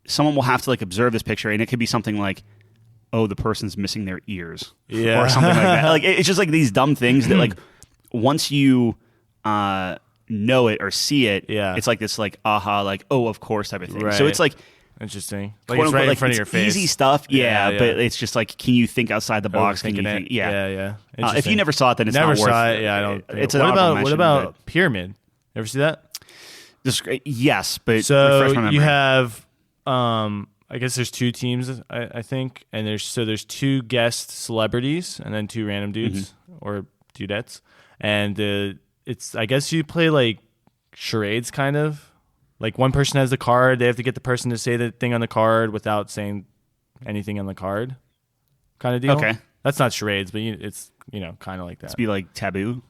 Speaker 2: someone will have to like observe this picture, and it could be something like, "Oh, the person's missing their ears," or something like that. Like it's just like these dumb things that like once you know it or see it, it's like this like aha, like oh, of course type of thing. So it's like
Speaker 1: interesting, like it's right in front of your face.
Speaker 2: Easy stuff, but it's just like, can you think outside the box? Can you think?
Speaker 1: Yeah.
Speaker 2: If you never saw it, then it's
Speaker 1: never
Speaker 2: not worth
Speaker 1: saw
Speaker 2: it.
Speaker 1: it. Yeah, I don't.
Speaker 2: It's
Speaker 1: what about Pyramid? Ever see that?
Speaker 2: Yes, but
Speaker 1: so you have I guess there's two teams, I think, and there's two guest celebrities and then two random dudes or dudettes, and it's I guess you play like charades, kind of. Like one person has the card, they have to get the person to say the thing on the card without saying anything on the card, kind of deal.
Speaker 2: Okay,
Speaker 1: that's not charades, but it's kind of like that.
Speaker 2: It's be like taboo.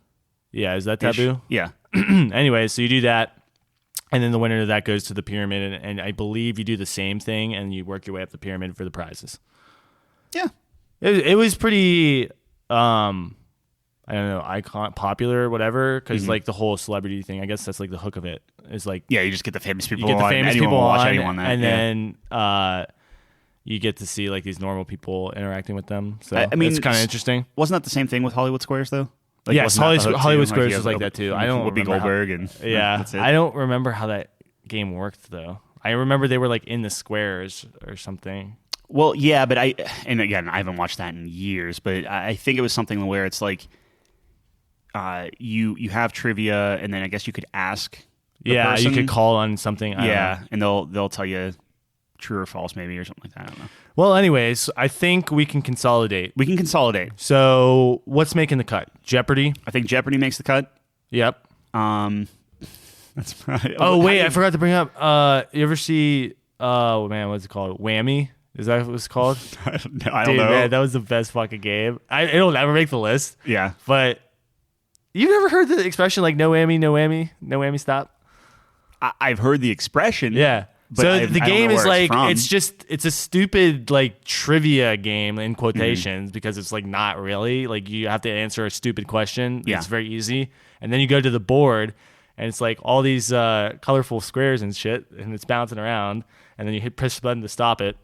Speaker 1: Yeah, is that taboo?
Speaker 2: Yeah.
Speaker 1: Anyway, so you do that. And then the winner of that goes to the pyramid, and I believe you do the same thing, and you work your way up the pyramid for the prizes.
Speaker 2: Yeah,
Speaker 1: it was pretty, I don't know, popular or whatever, because like the whole celebrity thing. I guess that's like the hook of it. Is like
Speaker 2: you just get the famous people.
Speaker 1: You get the famous people
Speaker 2: on,
Speaker 1: and then you get to see like these normal people interacting with them. So I mean, it's kind of interesting.
Speaker 2: Wasn't that the same thing with Hollywood Squares though?
Speaker 1: Like, yes, Hollywood Squares was like that too. I don't
Speaker 2: remember Goldberg and that's it.
Speaker 1: I don't remember how that game worked though. I remember they were like in the squares or something.
Speaker 2: Well, yeah, but and again, I haven't watched that in years, but I think it was something where it's like you have trivia, and then I guess you could ask.
Speaker 1: You could call on something.
Speaker 2: And they'll tell you true or false, maybe, or something like that. I don't know.
Speaker 1: Well, anyways, I think we can consolidate. So what's making the cut? Jeopardy?
Speaker 2: I think Jeopardy makes the cut.
Speaker 1: Yep.
Speaker 2: That's probably,
Speaker 1: I forgot to bring up. You ever see? Oh man, what's it called? Whammy? Is that what it's called?
Speaker 2: I don't
Speaker 1: Dude,
Speaker 2: know.
Speaker 1: Man, that was the best fucking game. It'll never make the list.
Speaker 2: Yeah,
Speaker 1: but you've never heard the expression like no whammy, no whammy, no whammy, stop.
Speaker 2: I've heard the expression.
Speaker 1: Yeah.
Speaker 2: But
Speaker 1: so the game is like
Speaker 2: it's
Speaker 1: a stupid like trivia game in quotations because it's like not really like you have to answer a stupid question.
Speaker 2: Yeah.
Speaker 1: It's very easy, and then you go to the board. And it's like all these colorful squares and shit, and it's bouncing around. And then you press the button to stop it,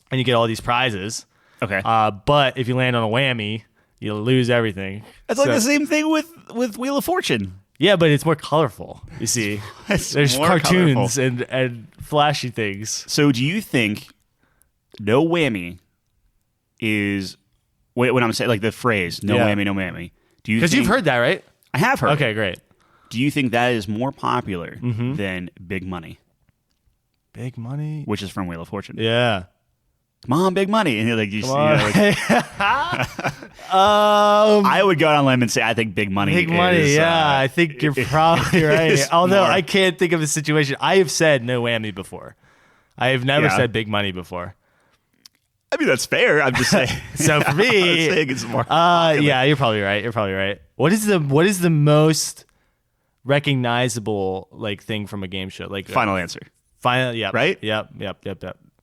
Speaker 1: and you get all these prizes.
Speaker 2: Okay.
Speaker 1: But if you land on a whammy, you lose everything.
Speaker 2: It's like the same thing with Wheel of Fortune.
Speaker 1: Yeah, but it's more colorful. You see, there's cartoons and flashy things.
Speaker 2: So, do you think No Whammy is when I'm saying like the phrase "No whammy, no whammy"? Do you?
Speaker 1: Because you've heard that, right?
Speaker 2: I have heard.
Speaker 1: Okay, great.
Speaker 2: Do you think that is more popular than Big Money?
Speaker 1: Big Money?
Speaker 2: Which is from Wheel of Fortune.
Speaker 1: Yeah.
Speaker 2: Come on, Big Money. And like, I would go on a limb and say I think Big Money is,
Speaker 1: yeah. I think you're probably right. Although I can't think of a situation. I have said No Whammy before. I have never said Big Money before.
Speaker 2: I mean, that's fair. I'm just saying.
Speaker 1: So for me,
Speaker 2: it's more
Speaker 1: yeah, you're probably right. What is the most recognizable like thing from a game show? Like
Speaker 2: Final Answer.
Speaker 1: Yeah.
Speaker 2: Right?
Speaker 1: Yep.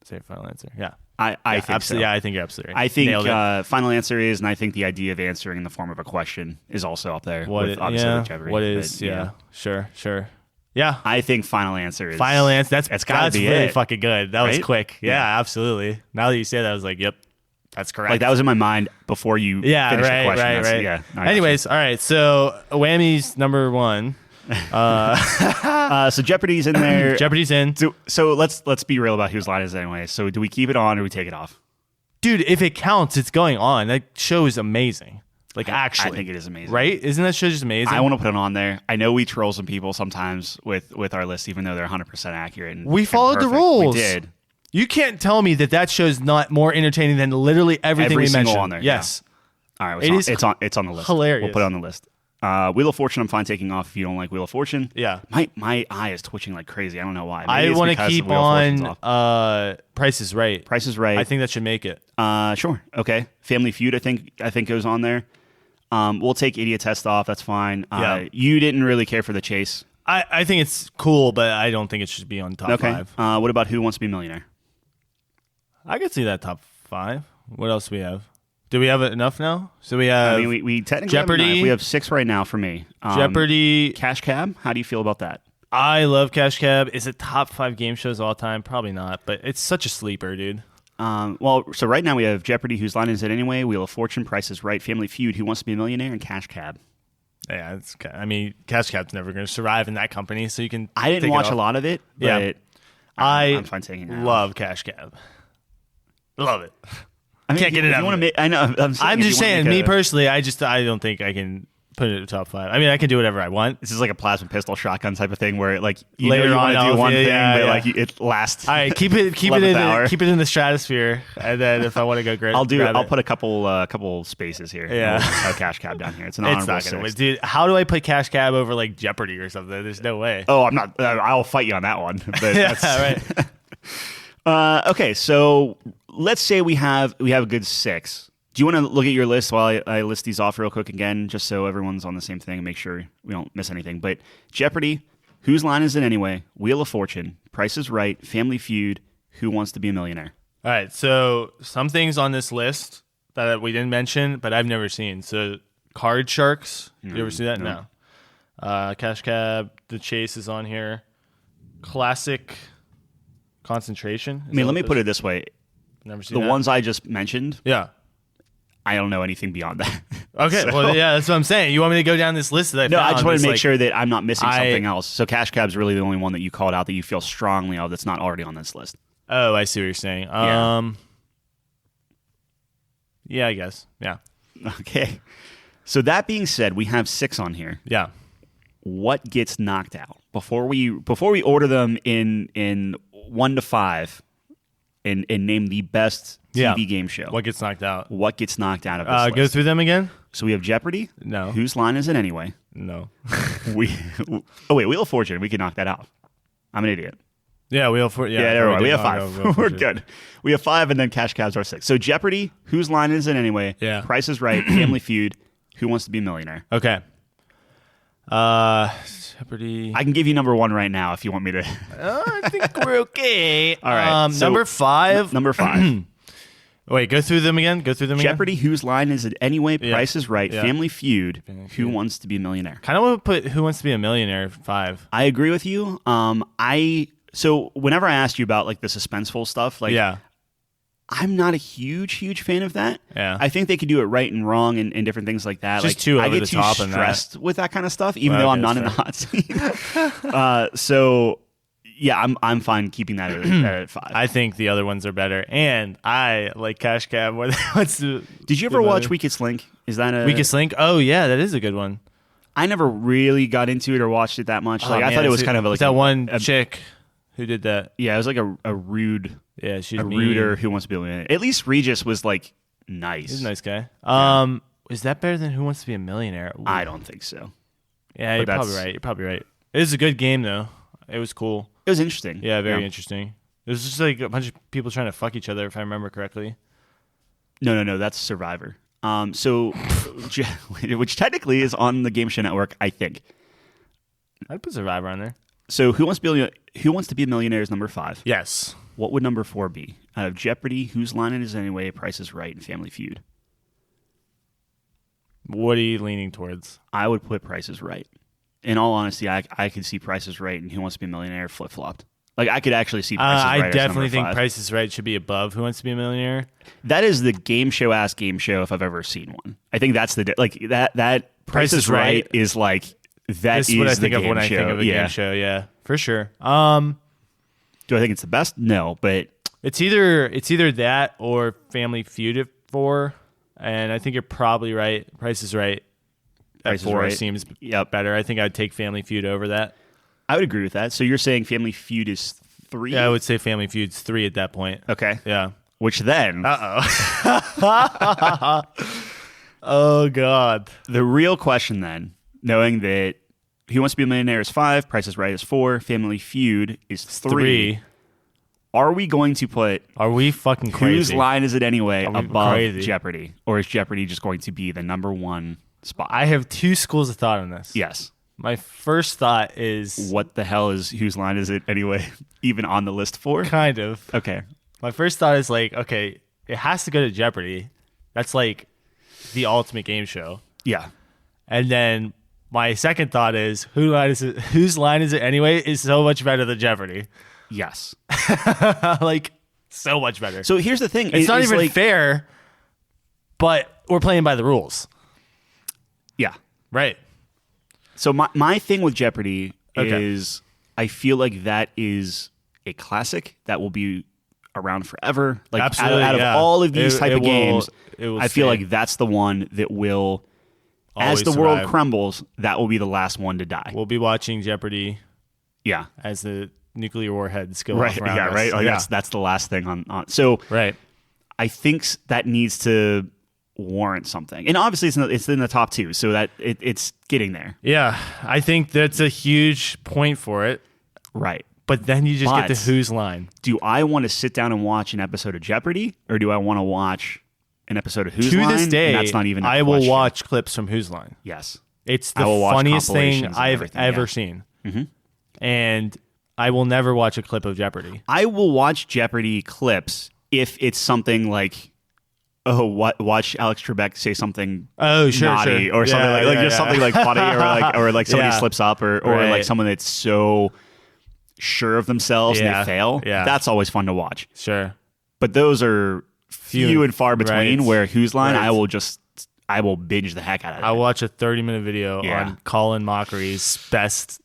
Speaker 1: Say Final Answer. Yeah.
Speaker 2: I think
Speaker 1: absolutely.
Speaker 2: so.
Speaker 1: Yeah, I think you're absolutely right.
Speaker 2: I think Final Answer is, and I think the idea of answering in the form of a question is also up there. With Jeopardy.
Speaker 1: What is?
Speaker 2: But,
Speaker 1: yeah. Sure. Yeah.
Speaker 2: I think Final Answer is.
Speaker 1: Final Answer. That's really
Speaker 2: it.
Speaker 1: fucking good. That was quick.
Speaker 2: Yeah,
Speaker 1: absolutely. Now that you say that, I was like, yep, that's correct.
Speaker 2: Like that was in my mind before you finished the question.
Speaker 1: Right.
Speaker 2: Yeah.
Speaker 1: Anyways, all right. So Whammy's number one.
Speaker 2: So Jeopardy's in there.
Speaker 1: Jeopardy's in.
Speaker 2: So let's be real about whose line is it anyway. So do we keep it on or we take it off?
Speaker 1: Dude, if it counts, it's going on. That show is amazing. Like actually,
Speaker 2: I think it is amazing.
Speaker 1: Right? Isn't that show just amazing?
Speaker 2: I want to put it on there. I know we troll some people sometimes with our list, even though they're 100% accurate.
Speaker 1: We followed the rules.
Speaker 2: We did.
Speaker 1: You can't tell me that show's not more entertaining than literally everything we mentioned.
Speaker 2: On there.
Speaker 1: Yes.
Speaker 2: Yeah. All right. It's on the list.
Speaker 1: Hilarious.
Speaker 2: We'll put it on the list. Wheel of Fortune, I'm fine taking off if you don't like Wheel of Fortune.
Speaker 1: Yeah.
Speaker 2: My eye is twitching like crazy. I don't know why.
Speaker 1: I want to keep on Price is Right.
Speaker 2: Price is Right.
Speaker 1: I think that should make it.
Speaker 2: Sure. Okay. Family Feud, I think goes on there. We'll take Idiot Test off. That's fine. You didn't really care for The Chase.
Speaker 1: I think it's cool, but I don't think it should be on top five.
Speaker 2: What about Who Wants to Be a Millionaire?
Speaker 1: I could see that top five. What else do we have? Do we have enough now? So we have.
Speaker 2: I mean, we technically
Speaker 1: Jeopardy.
Speaker 2: We have 6 right now for me.
Speaker 1: Jeopardy.
Speaker 2: Cash Cab. How do you feel about that?
Speaker 1: I love Cash Cab. Is it top 5 game shows of all time? Probably not, but it's such a sleeper, dude.
Speaker 2: So right now we have Jeopardy, Whose Line Is It Anyway? Wheel of Fortune, Price is Right, Family Feud, Who Wants to Be a Millionaire, and Cash Cab.
Speaker 1: Yeah, Cash Cab's never going to survive in that company, so you can.
Speaker 2: I didn't watch a lot of it, but I'm fine taking it.
Speaker 1: Love Cash Cab. Love it. I can't get it out.
Speaker 2: I know.
Speaker 1: I'm just saying, me personally, I don't think I can put it in the top 5. I mean, I can do whatever I want.
Speaker 2: This is like a plasma pistol shotgun type of thing where like you
Speaker 1: later
Speaker 2: know you
Speaker 1: on
Speaker 2: do one thing, but like it lasts.
Speaker 1: All right, keep it in the stratosphere, and then if I want to go great,
Speaker 2: I'll put a couple spaces here.
Speaker 1: Yeah,
Speaker 2: we'll Cash Cab down here. It's an honorable 6.
Speaker 1: It's not gonna win, dude. How do I put Cash Cab over like Jeopardy or something? There's no way.
Speaker 2: Oh, I'm not. I'll fight you on that one. But
Speaker 1: yeah, right.
Speaker 2: Okay, so let's say we have a good 6. Do you want to look at your list while I list these off real quick again, just so everyone's on the same thing and make sure we don't miss anything? But Jeopardy, Whose Line Is It Anyway? Wheel of Fortune, Price is Right, Family Feud, Who Wants to Be a Millionaire?
Speaker 1: All right, so some things on this list that we didn't mention, but I've never seen. So Card Sharks, you ever see that? No. Cash Cab, The Chase is on here. Classic Concentration.
Speaker 2: Let me put it this way.
Speaker 1: Never seen
Speaker 2: the ones I just mentioned.
Speaker 1: Yeah.
Speaker 2: I don't know anything beyond that.
Speaker 1: Okay, well, yeah, that's what I'm saying. You want me to go down this list that I
Speaker 2: just want to make sure that I'm not missing something else. So Cash Cab's really the only one that you called out that you feel strongly of that's not already on this list.
Speaker 1: Oh, I see what you're saying. Yeah, I guess. Yeah.
Speaker 2: Okay. So that being said, we have 6 on here.
Speaker 1: Yeah.
Speaker 2: What gets knocked out before we order them in 1 to 5? and name the best TV game show.
Speaker 1: What gets knocked out?
Speaker 2: What gets knocked out of this list?
Speaker 1: Go through them again.
Speaker 2: So we have Jeopardy.
Speaker 1: No.
Speaker 2: Whose Line Is It Anyway?
Speaker 1: No.
Speaker 2: Wheel of Fortune. We can knock that out. I'm an idiot.
Speaker 1: Yeah, Wheel of Fortune.
Speaker 2: Yeah, never mind. We have 5. We're good. We have 5, and then Cash Cabs are 6. So Jeopardy. Whose Line Is It Anyway?
Speaker 1: Yeah.
Speaker 2: Price is Right. Family Feud. Who Wants to Be a Millionaire?
Speaker 1: Okay. Jeopardy.
Speaker 2: I can give you number 1 right now if you want me to.
Speaker 1: I think we're okay.
Speaker 2: All right. So
Speaker 1: number 5.
Speaker 2: Number 5.
Speaker 1: Wait, go through them again.
Speaker 2: Jeopardy. Whose Line Is It Anyway?
Speaker 1: Yeah.
Speaker 2: Price is Right.
Speaker 1: Yeah.
Speaker 2: Family Feud. Who Wants to Be a Millionaire?
Speaker 1: Kind of want to put Who Wants to Be a Millionaire 5.
Speaker 2: I agree with you. So whenever I asked you about like the suspenseful stuff, like I'm not a huge fan of that.
Speaker 1: Yeah.
Speaker 2: I think they could do it right and wrong and different things like that.
Speaker 1: Just
Speaker 2: like
Speaker 1: too
Speaker 2: I
Speaker 1: over
Speaker 2: get
Speaker 1: the
Speaker 2: too
Speaker 1: top in
Speaker 2: stressed with that kind of stuff, even
Speaker 1: Well,
Speaker 2: though
Speaker 1: okay,
Speaker 2: I'm not in the hot seat. So yeah, I'm fine keeping that at 5.
Speaker 1: I think the other ones are better, and I like Cash Cab.
Speaker 2: Did you ever watch Weakest Link? Is that a
Speaker 1: Weakest Link? Oh yeah, that is a good one.
Speaker 2: I never really got into it or watched it that much. Like I thought it was kind of like
Speaker 1: that one chick who did that.
Speaker 2: Yeah, it was like a rude.
Speaker 1: Yeah, she's
Speaker 2: a
Speaker 1: mean.
Speaker 2: ruder Who Wants to Be a Millionaire. At least Regis was like nice.
Speaker 1: He's a nice guy. Is that better than Who Wants to Be a Millionaire? Ooh.
Speaker 2: I don't think so.
Speaker 1: Yeah, you're probably right. It was a good game though. It was cool.
Speaker 2: It was interesting.
Speaker 1: Yeah, very interesting. It was just like a bunch of people trying to fuck each other, if I remember correctly.
Speaker 2: No, that's Survivor. So, which technically is on the Game Show Network, I think.
Speaker 1: I'd put Survivor on there.
Speaker 2: So, Who Wants to Be a Millionaire is number 5.
Speaker 1: Yes.
Speaker 2: What would number 4 be? Out of Jeopardy, Whose Line It Is Anyway, Price is Right, and Family Feud.
Speaker 1: What are you leaning towards?
Speaker 2: I would put Price is Right. In all honesty, I could see Price is Right and Who Wants to Be a Millionaire flip-flopped. Like, I could actually see Price is Right
Speaker 1: I definitely
Speaker 2: as
Speaker 1: think
Speaker 2: number 5.
Speaker 1: Price is Right should be above Who Wants to Be a Millionaire.
Speaker 2: That is the game show if I've ever seen one. I think that's that Price is Right is like that
Speaker 1: is what I think
Speaker 2: the
Speaker 1: of
Speaker 2: game
Speaker 1: when I
Speaker 2: show.
Speaker 1: think of a game show. Yeah, for sure.
Speaker 2: Do I think it's the best? No, but
Speaker 1: it's either that or Family Feud at 4, and I think you're probably right. Price is Right at 4 seems better. I think I'd take Family Feud over that.
Speaker 2: I would agree with that. So you're saying Family Feud is 3?
Speaker 1: Yeah, I would say Family Feud's 3 at that point.
Speaker 2: Okay.
Speaker 1: Yeah.
Speaker 2: Which then?
Speaker 1: Oh God.
Speaker 2: The real question then, knowing that Who Wants to Be a Millionaire is 5, Price is Right is 4, Family Feud is 3. Are we going to put?
Speaker 1: Are we fucking crazy?
Speaker 2: Whose Line Is It Anyway above
Speaker 1: crazy?
Speaker 2: Jeopardy, or is Jeopardy just going to be the number 1 spot?
Speaker 1: I have 2 schools of thought on this.
Speaker 2: Yes.
Speaker 1: My first thought is,
Speaker 2: what the hell is Whose Line Is It Anyway even on the list for?
Speaker 1: Kind of.
Speaker 2: Okay.
Speaker 1: My first thought is like, okay, it has to go to Jeopardy. That's like the ultimate game show.
Speaker 2: Yeah.
Speaker 1: And then my second thought is, Whose Line Is It Anyway is so much better than Jeopardy.
Speaker 2: Yes.
Speaker 1: Like, so much better.
Speaker 2: So here's the thing.
Speaker 1: It's not even fair, but we're playing by the rules.
Speaker 2: Yeah.
Speaker 1: Right.
Speaker 2: So my thing with Jeopardy is I feel like that is a classic that will be around forever. Like
Speaker 1: absolutely,
Speaker 2: out of all of these type of games, I feel
Speaker 1: stay.
Speaker 2: like that's the one that will,
Speaker 1: Always
Speaker 2: as the
Speaker 1: survive.
Speaker 2: world crumbles, that will be the last one to die.
Speaker 1: We'll be watching Jeopardy
Speaker 2: Yeah.
Speaker 1: as the nuclear warheads go
Speaker 2: Right.
Speaker 1: off around
Speaker 2: Yeah.
Speaker 1: us.
Speaker 2: Right. Like that's the last thing on. So
Speaker 1: Right.
Speaker 2: I think that needs to warrant something, and obviously it's in the top 2, so that it's getting there.
Speaker 1: Yeah, I think that's a huge point for it.
Speaker 2: Right.
Speaker 1: But then you just get to Whose Line.
Speaker 2: Do I want to sit down and watch an episode of Jeopardy, or do I want to watch an episode of Whose
Speaker 1: To
Speaker 2: Line?
Speaker 1: this day,
Speaker 2: And that's not even.
Speaker 1: I will watch clips from Whose Line.
Speaker 2: Yes,
Speaker 1: it's the
Speaker 2: I will watch
Speaker 1: funniest thing
Speaker 2: compilations and
Speaker 1: I've
Speaker 2: everything,
Speaker 1: ever seen, and I will never watch a clip of Jeopardy.
Speaker 2: I will watch Jeopardy clips if it's something like, watch Alex Trebek say something naughty or something like just something like funny or like somebody slips up or like someone that's so sure of themselves and they fail.
Speaker 1: Yeah.
Speaker 2: That's always fun to watch.
Speaker 1: Sure.
Speaker 2: But those are few and far between.
Speaker 1: Right.
Speaker 2: Where Whose Line,
Speaker 1: Right.
Speaker 2: I will binge the heck out of it.
Speaker 1: I'll watch a 30-minute video on Colin Mockery's best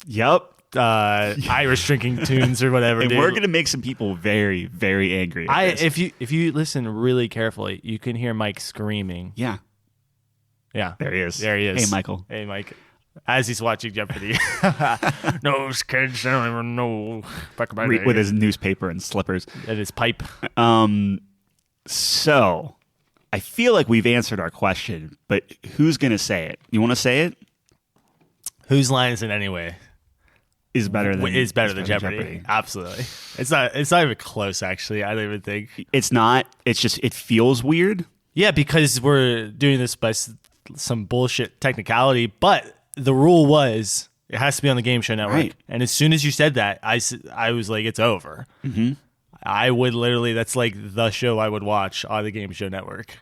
Speaker 1: Irish drinking tunes or whatever.
Speaker 2: And
Speaker 1: dude.
Speaker 2: we're gonna make some people very, very angry. At this.
Speaker 1: If you listen really carefully, you can hear Mike screaming.
Speaker 2: Yeah.
Speaker 1: Yeah.
Speaker 2: There he is.
Speaker 1: There he is.
Speaker 2: Hey, Michael.
Speaker 1: Hey, Mike. as he's watching Jeopardy. Those kids, I don't even know. Back in my day.
Speaker 2: With his newspaper and slippers.
Speaker 1: And his pipe.
Speaker 2: So, I feel like we've answered our question, but who's going to say it? You want to say it?
Speaker 1: Whose line is it anyway?
Speaker 2: Is better than
Speaker 1: Jeopardy. Absolutely. It's not even close, actually. I don't even think.
Speaker 2: It's not. It's just, it feels weird.
Speaker 1: Yeah, because we're doing this by some bullshit technicality, but the rule was it has to be on the Game Show Network. Right. And as soon as you said that, I was like, it's over. Mm-hmm. I would literally, that's like the show I would watch on the Game Show Network.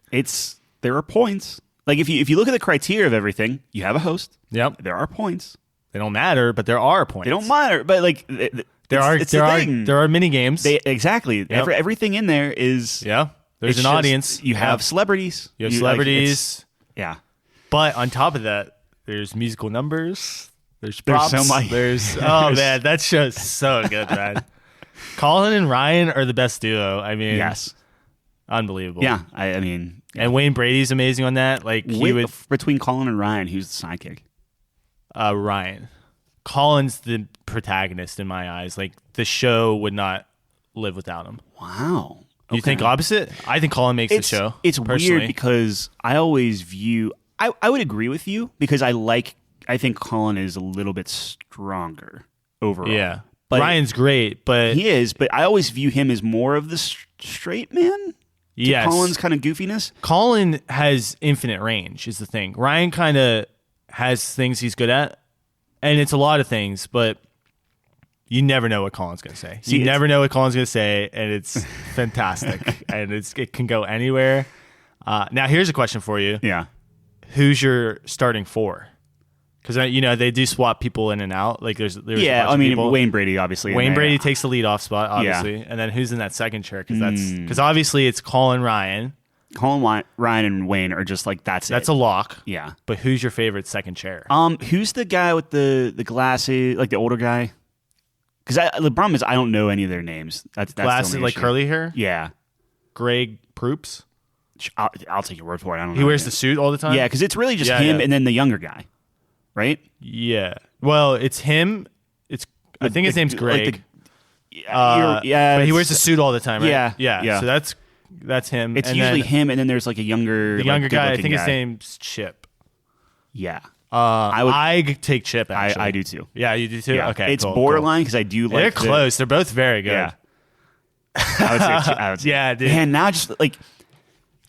Speaker 2: There are points. Like if you look at the criteria of everything, you have a host.
Speaker 1: Yep.
Speaker 2: There are points.
Speaker 1: They don't matter, but there are points.
Speaker 2: They don't matter, but like there
Speaker 1: are mini games.
Speaker 2: Exactly. Yep. Everything in there is
Speaker 1: There's an audience.
Speaker 2: You have celebrities.
Speaker 1: You have celebrities.
Speaker 2: Yeah.
Speaker 1: But on top of that, there's musical numbers. There's props.
Speaker 2: There's so much.
Speaker 1: Oh man, that show's so good, man. Colin and Ryan are the best duo. I mean,
Speaker 2: yes,
Speaker 1: unbelievable.
Speaker 2: Yeah, I mean,
Speaker 1: and Wayne Brady's amazing on that. Like
Speaker 2: between Colin and Ryan, who's the sidekick?
Speaker 1: Ryan. Colin's the protagonist in my eyes. Like the show would not live without him.
Speaker 2: Wow.
Speaker 1: You think opposite? I think Colin makes the show.
Speaker 2: It's weird because I always view. I would agree with you because I think Colin is a little bit stronger overall.
Speaker 1: Yeah. But Ryan's great, but
Speaker 2: he is. But I always view him as more of the straight man.
Speaker 1: Yes.
Speaker 2: Colin's kind of goofiness.
Speaker 1: Colin has infinite range, is the thing. Ryan kind of has things he's good at, and it's a lot of things, but you never know what Colin's going to say. You never know what Colin's going to say, and it's fantastic, and it can go anywhere. Now, here's a question for you.
Speaker 2: Yeah.
Speaker 1: Who's your starting four? Because they do swap people in and out. Like there's
Speaker 2: I mean people. Wayne Brady obviously.
Speaker 1: Wayne Brady takes the leadoff spot obviously, and then who's in that second chair? Because obviously it's Colin, Ryan.
Speaker 2: Colin, Ryan, and Wayne are just like that's
Speaker 1: a lock.
Speaker 2: Yeah,
Speaker 1: but who's your favorite second chair?
Speaker 2: Who's the guy with the glasses, like the older guy? Because the problem is I don't know any of their names. That's
Speaker 1: glasses like curly hair.
Speaker 2: Yeah,
Speaker 1: Greg Proops.
Speaker 2: I'll take your word for it. I don't know.
Speaker 1: He wears the suit all the time.
Speaker 2: Yeah, because it's really just him and then the younger guy. Right?
Speaker 1: Yeah. Well, it's him. I think his name's Greg.
Speaker 2: But
Speaker 1: he wears a suit all the time, right?
Speaker 2: Yeah.
Speaker 1: So that's him.
Speaker 2: It's usually him, and then there's like a younger
Speaker 1: guy. I think his name's Chip.
Speaker 2: Yeah.
Speaker 1: I take Chip. Actually,
Speaker 2: I do too.
Speaker 1: Yeah, you do too.
Speaker 2: Yeah.
Speaker 1: Okay,
Speaker 2: it's borderline because I do like.
Speaker 1: They're close. They're both very good.
Speaker 2: Yeah. I would say.
Speaker 1: Yeah, dude.
Speaker 2: And now just like.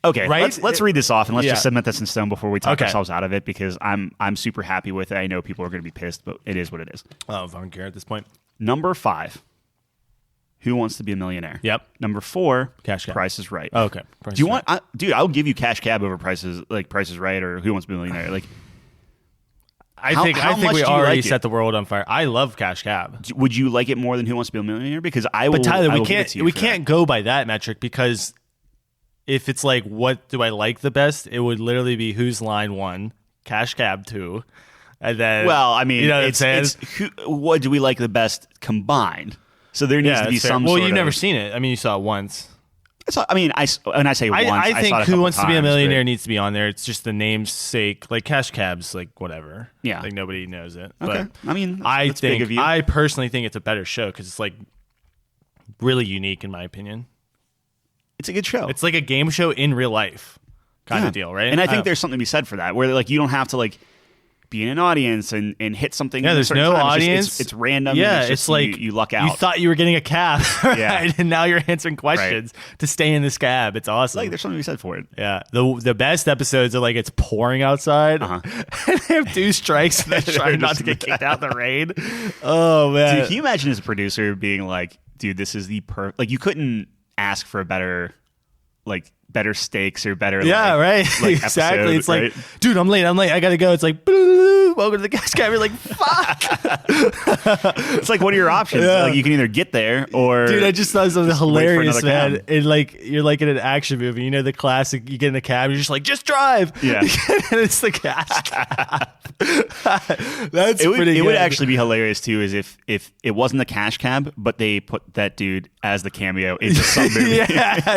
Speaker 2: Okay,
Speaker 1: right?
Speaker 2: Let's read this off and let's just submit this in stone before we talk ourselves out of it because I'm super happy with it. I know people are going to be pissed, but it is what it is.
Speaker 1: Oh, if I don't care at this point.
Speaker 2: Number 5, Who Wants to Be a Millionaire?
Speaker 1: Yep.
Speaker 2: Number 4,
Speaker 1: Cash Cab.
Speaker 2: Price is Right.
Speaker 1: Oh, okay.
Speaker 2: Do you want, dude? I'll give you Cash Cab over Price is Right or Who Wants to Be a Millionaire. Like,
Speaker 1: I think we already set the world on fire. I love Cash Cab.
Speaker 2: Would you like it more than Who Wants to Be a Millionaire? Because
Speaker 1: But Tyler, we can't go by that metric because. If it's like, what do I like the best? It would literally be Who's Line 1, Cash Cab 2, and then.
Speaker 2: Well, I mean,
Speaker 1: you know
Speaker 2: what do we like the best combined? So there needs to be some.
Speaker 1: Well, you've never seen it. I mean, you saw it once.
Speaker 2: When I say once,
Speaker 1: I think
Speaker 2: saw it
Speaker 1: Who Wants to Be a Millionaire
Speaker 2: but...
Speaker 1: needs to be on there. It's just the name's sake. Like Cash Cab's like whatever.
Speaker 2: Yeah,
Speaker 1: like nobody knows it.
Speaker 2: Okay,
Speaker 1: but
Speaker 2: I mean, that's big of you.
Speaker 1: I personally think it's a better show because it's like really unique in my opinion.
Speaker 2: It's a good show.
Speaker 1: It's like a game show in real life kind of deal, right?
Speaker 2: And I think there's something to be said for that, where like you don't have to like be in an audience and hit something.
Speaker 1: Yeah, there's no audience.
Speaker 2: It's random.
Speaker 1: Yeah,
Speaker 2: it's
Speaker 1: like
Speaker 2: you luck out.
Speaker 1: You thought you were getting a cab, right? And now you're answering questions to stay in this cab. It's awesome.
Speaker 2: Like there's something to be said for it.
Speaker 1: Yeah, the best episodes are like it's pouring outside, and they have 2 strikes and they're trying not to get kicked out in the rain. Oh man,
Speaker 2: dude, can you imagine as a producer being like, dude, this is the like you couldn't ask for a better stakes or better
Speaker 1: right exactly
Speaker 2: episode,
Speaker 1: it's like dude I'm late I gotta go. It's like welcome to the Cash Cab. You're like fuck.
Speaker 2: It's like what are your options? Like you can either get there or
Speaker 1: dude I just thought something hilarious, man. And like you're like in an action movie, the classic, you get in a cab, you're just like just drive,
Speaker 2: and
Speaker 1: it's the Cash Cab. That's pretty good.
Speaker 2: It would actually be hilarious too is if it wasn't the Cash Cab but they put that dude as the cameo into some movie.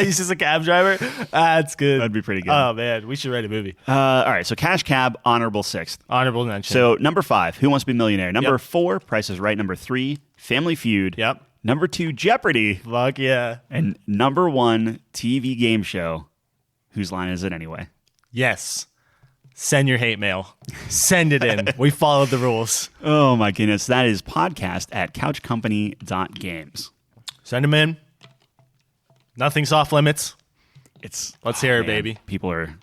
Speaker 1: He's just a cab driver. That's good.
Speaker 2: That'd be pretty good.
Speaker 1: Oh man, we should write a movie.
Speaker 2: All right, so Cash Cab, honorable 6th.
Speaker 1: Honorable mention.
Speaker 2: So number 5, Who Wants to Be a Millionaire? Number 4, Price is Right. Number 3, Family Feud.
Speaker 1: Yep.
Speaker 2: Number 2, Jeopardy.
Speaker 1: Fuck yeah.
Speaker 2: And number 1, TV game show. Whose line is it anyway?
Speaker 1: Yes. Send your hate mail. Send it in. We followed the rules.
Speaker 2: Oh my goodness. That is podcast@couchcompany.games.
Speaker 1: Send them in. Nothing's off limits. Let's hear it,
Speaker 2: man.
Speaker 1: baby.
Speaker 2: People are...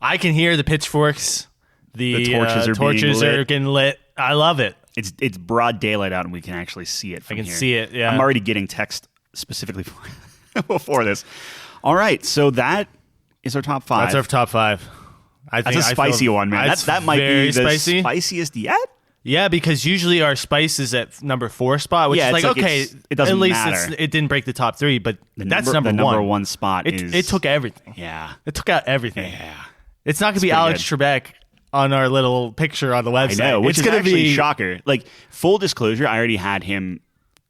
Speaker 1: I can hear the pitchforks. The
Speaker 2: torches
Speaker 1: are getting lit. I love it.
Speaker 2: It's broad daylight out and we can actually see it from here.
Speaker 1: I can see it, yeah.
Speaker 2: I'm already getting text specifically before this. All right, so that is our top 5.
Speaker 1: That's our top 5.
Speaker 2: That's a spicy one, man. That might be the
Speaker 1: spicy.
Speaker 2: Spiciest yet.
Speaker 1: Yeah, because usually our spice is at number 4 spot, which is like okay,
Speaker 2: it doesn't
Speaker 1: at least
Speaker 2: matter.
Speaker 1: it didn't break the top 3, but that's
Speaker 2: the
Speaker 1: number 1.
Speaker 2: number 1 spot
Speaker 1: It took everything.
Speaker 2: Yeah.
Speaker 1: It took out everything.
Speaker 2: Yeah.
Speaker 1: It's not going to be Alex Trebek on our little picture on the website.
Speaker 2: I know, which
Speaker 1: it's
Speaker 2: is
Speaker 1: going to
Speaker 2: actually
Speaker 1: be
Speaker 2: shocker. Like, full disclosure, I already had him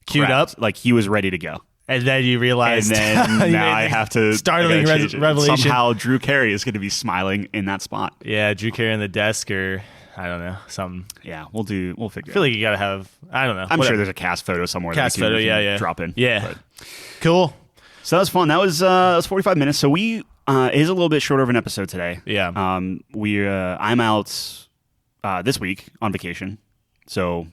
Speaker 1: queued
Speaker 2: prepped.
Speaker 1: up.
Speaker 2: Like, he was ready to go.
Speaker 1: And then you realized.
Speaker 2: And then now I have to...
Speaker 1: Startling revelation.
Speaker 2: Somehow Drew Carey is going to be smiling in that spot.
Speaker 1: Yeah, Drew Carey on the desk or... I don't know, something.
Speaker 2: Yeah, we'll figure it out.
Speaker 1: I feel like you got to have... I don't know.
Speaker 2: I'm sure there's a cast photo somewhere.
Speaker 1: Cast photo, yeah.
Speaker 2: Drop in.
Speaker 1: Yeah.
Speaker 2: But.
Speaker 1: Cool.
Speaker 2: So that was fun. That was 45 minutes. So we... it is a little bit shorter of an episode today.
Speaker 1: Yeah.
Speaker 2: I'm out this week on vacation. So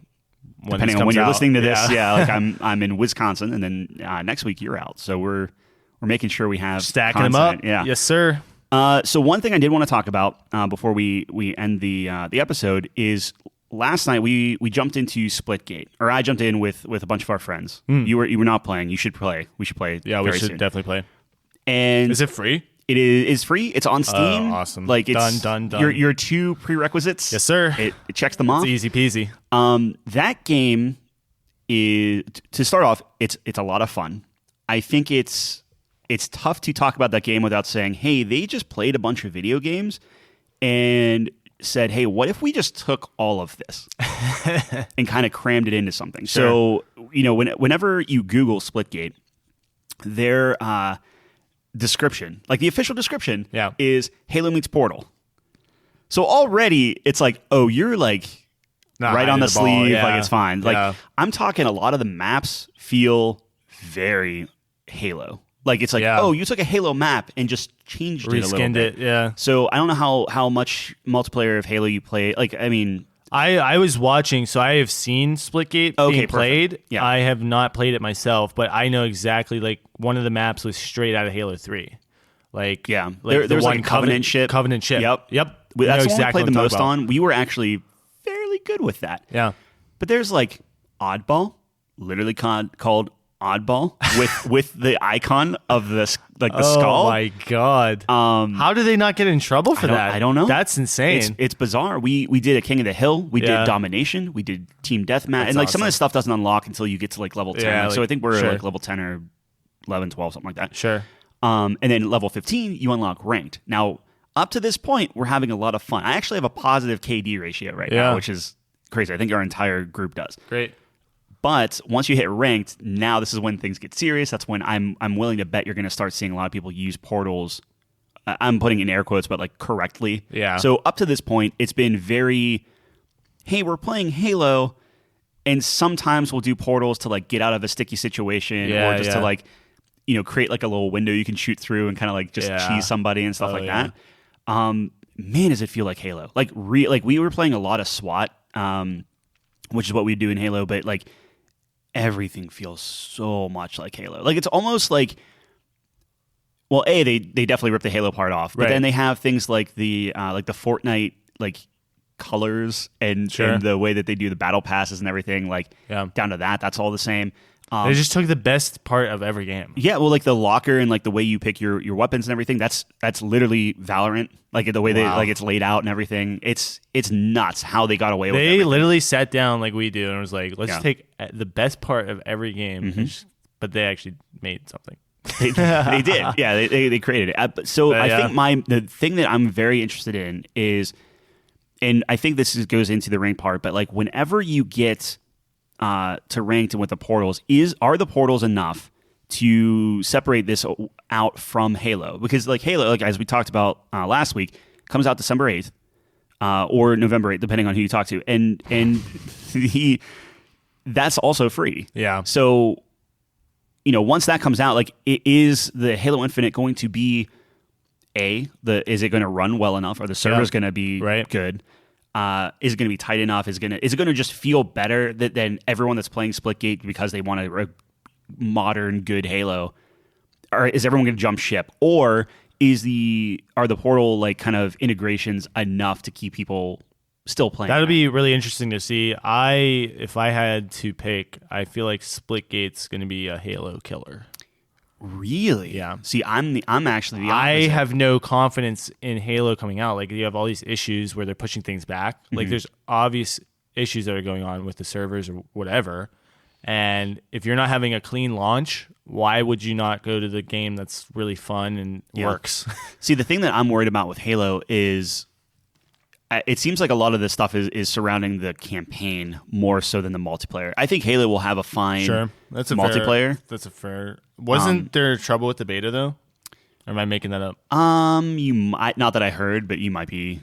Speaker 1: when
Speaker 2: depending on when you're listening to this, like I'm in Wisconsin, and then next week you're out. So we're making sure we have
Speaker 1: stacking
Speaker 2: content.
Speaker 1: them up. Yeah. Yes, sir.
Speaker 2: So one thing I did want to talk about before we end the episode is last night we jumped into Splitgate, or I jumped in with a bunch of our friends. You were not playing. You should play. We should play.
Speaker 1: Yeah, we should definitely play.
Speaker 2: And
Speaker 1: is it free?
Speaker 2: It is free. It's on Steam.
Speaker 1: Awesome.
Speaker 2: Like it's
Speaker 1: done.
Speaker 2: Your 2 prerequisites.
Speaker 1: Yes, sir.
Speaker 2: It checks them off.
Speaker 1: It's easy peasy.
Speaker 2: That game is, to start off, it's a lot of fun. I think it's tough to talk about that game without saying, hey, they just played a bunch of video games and said, hey, what if we just took all of this and kind of crammed it into something?
Speaker 1: Sure.
Speaker 2: So, whenever you Google Splitgate, their description, like the official description, is Halo meets Portal. So already it's like, oh, you're like right on the sleeve, like it's fine. Like I'm talking, a lot of the maps feel very Halo. Like it's like, oh, you took a Halo map and just changed it a little bit.
Speaker 1: Yeah.
Speaker 2: So I don't know how much multiplayer of Halo you play. Like, I mean,
Speaker 1: I was watching, so I have seen Splitgate being played.
Speaker 2: Yeah.
Speaker 1: I have not played it myself, but I know exactly, like, one of the maps was straight out of Halo 3. Like,
Speaker 2: there's
Speaker 1: the
Speaker 2: like Covenant ship.
Speaker 1: Covenant ship.
Speaker 2: Yep. That's the one we played the most on. We were actually fairly good with that.
Speaker 1: Yeah.
Speaker 2: But there's like Oddball, literally called Oddball with the icon of the skull.
Speaker 1: Oh my god! How did they not get in trouble for that?
Speaker 2: I don't know.
Speaker 1: That's insane.
Speaker 2: It's bizarre. We did a King of the Hill. We did Domination. We did Team Deathmatch, and like some of this stuff doesn't unlock until you get to like level 10.
Speaker 1: Yeah,
Speaker 2: so I think we're like level 10 or 11, 12, something like that.
Speaker 1: Sure.
Speaker 2: And then level 15, you unlock ranked. Now, up to this point, we're having a lot of fun. I actually have a positive KD ratio right now, which is crazy. I think our entire group does.
Speaker 1: Great.
Speaker 2: But once you hit ranked, now this is when things get serious. That's when I'm willing to bet you're going to start seeing a lot of people use portals. I'm putting in air quotes, but like correctly.
Speaker 1: Yeah.
Speaker 2: So up to this point, it's been very, hey, we're playing Halo, and sometimes we'll do portals to like get out of a sticky situation, or just to like, create like a little window you can shoot through and kind of like just cheese somebody and stuff that. Man, does it feel like Halo? Like we were playing a lot of SWAT, which is what we do in Halo, but like everything feels so much like Halo. Like it's almost like, well, they definitely ripped the Halo part off, but then they have things like the Fortnite like colors and the way that they do the battle passes and everything, like down to that's all the same.
Speaker 1: They just took the best part of every game.
Speaker 2: Yeah, well, like the locker and like the way you pick your weapons and everything, that's literally Valorant. Like the way they like it's laid out and everything. It's nuts how they got away with it. They
Speaker 1: literally sat down like we do and was like, let's take the best part of every game. But they actually made something.
Speaker 2: They did. Yeah, they created it. So I think the thing that I'm very interested in is, and I think this goes into the rank part, but like whenever you get to ranked and with the portals, are the portals enough to separate this out from Halo? Because like Halo, like as we talked about last week, comes out December 8th. or November 8th, depending on who you talk to, and that's also free.
Speaker 1: Yeah.
Speaker 2: So, once that comes out, like, is the Halo Infinite going to be is it going to run well enough? Are the servers going to be good? Is it going to be tight enough? Is it going to just feel better than everyone that's playing Splitgate because they want a modern, good Halo? Or is everyone going to jump ship? Or are the Portal like kind of integrations enough to keep people still playing?
Speaker 1: That'll be really interesting to see. If I had to pick, I feel like Splitgate's going to be a Halo killer.
Speaker 2: Really?
Speaker 1: Yeah.
Speaker 2: See, I'm actually the opposite.
Speaker 1: I have no confidence in Halo coming out. Like, you have all these issues where they're pushing things back. Like, there's obvious issues that are going on with the servers or whatever. And if you're not having a clean launch, why would you not go to the game that's really fun and works?
Speaker 2: See, the thing that I'm worried about with Halo is it seems like a lot of this stuff is surrounding the campaign more so than the multiplayer. I think Halo will have a fine
Speaker 1: That's a
Speaker 2: multiplayer.
Speaker 1: That's a fair. Wasn't there trouble with the beta though? Or am I making that up?
Speaker 2: You might, not that I heard, but you might be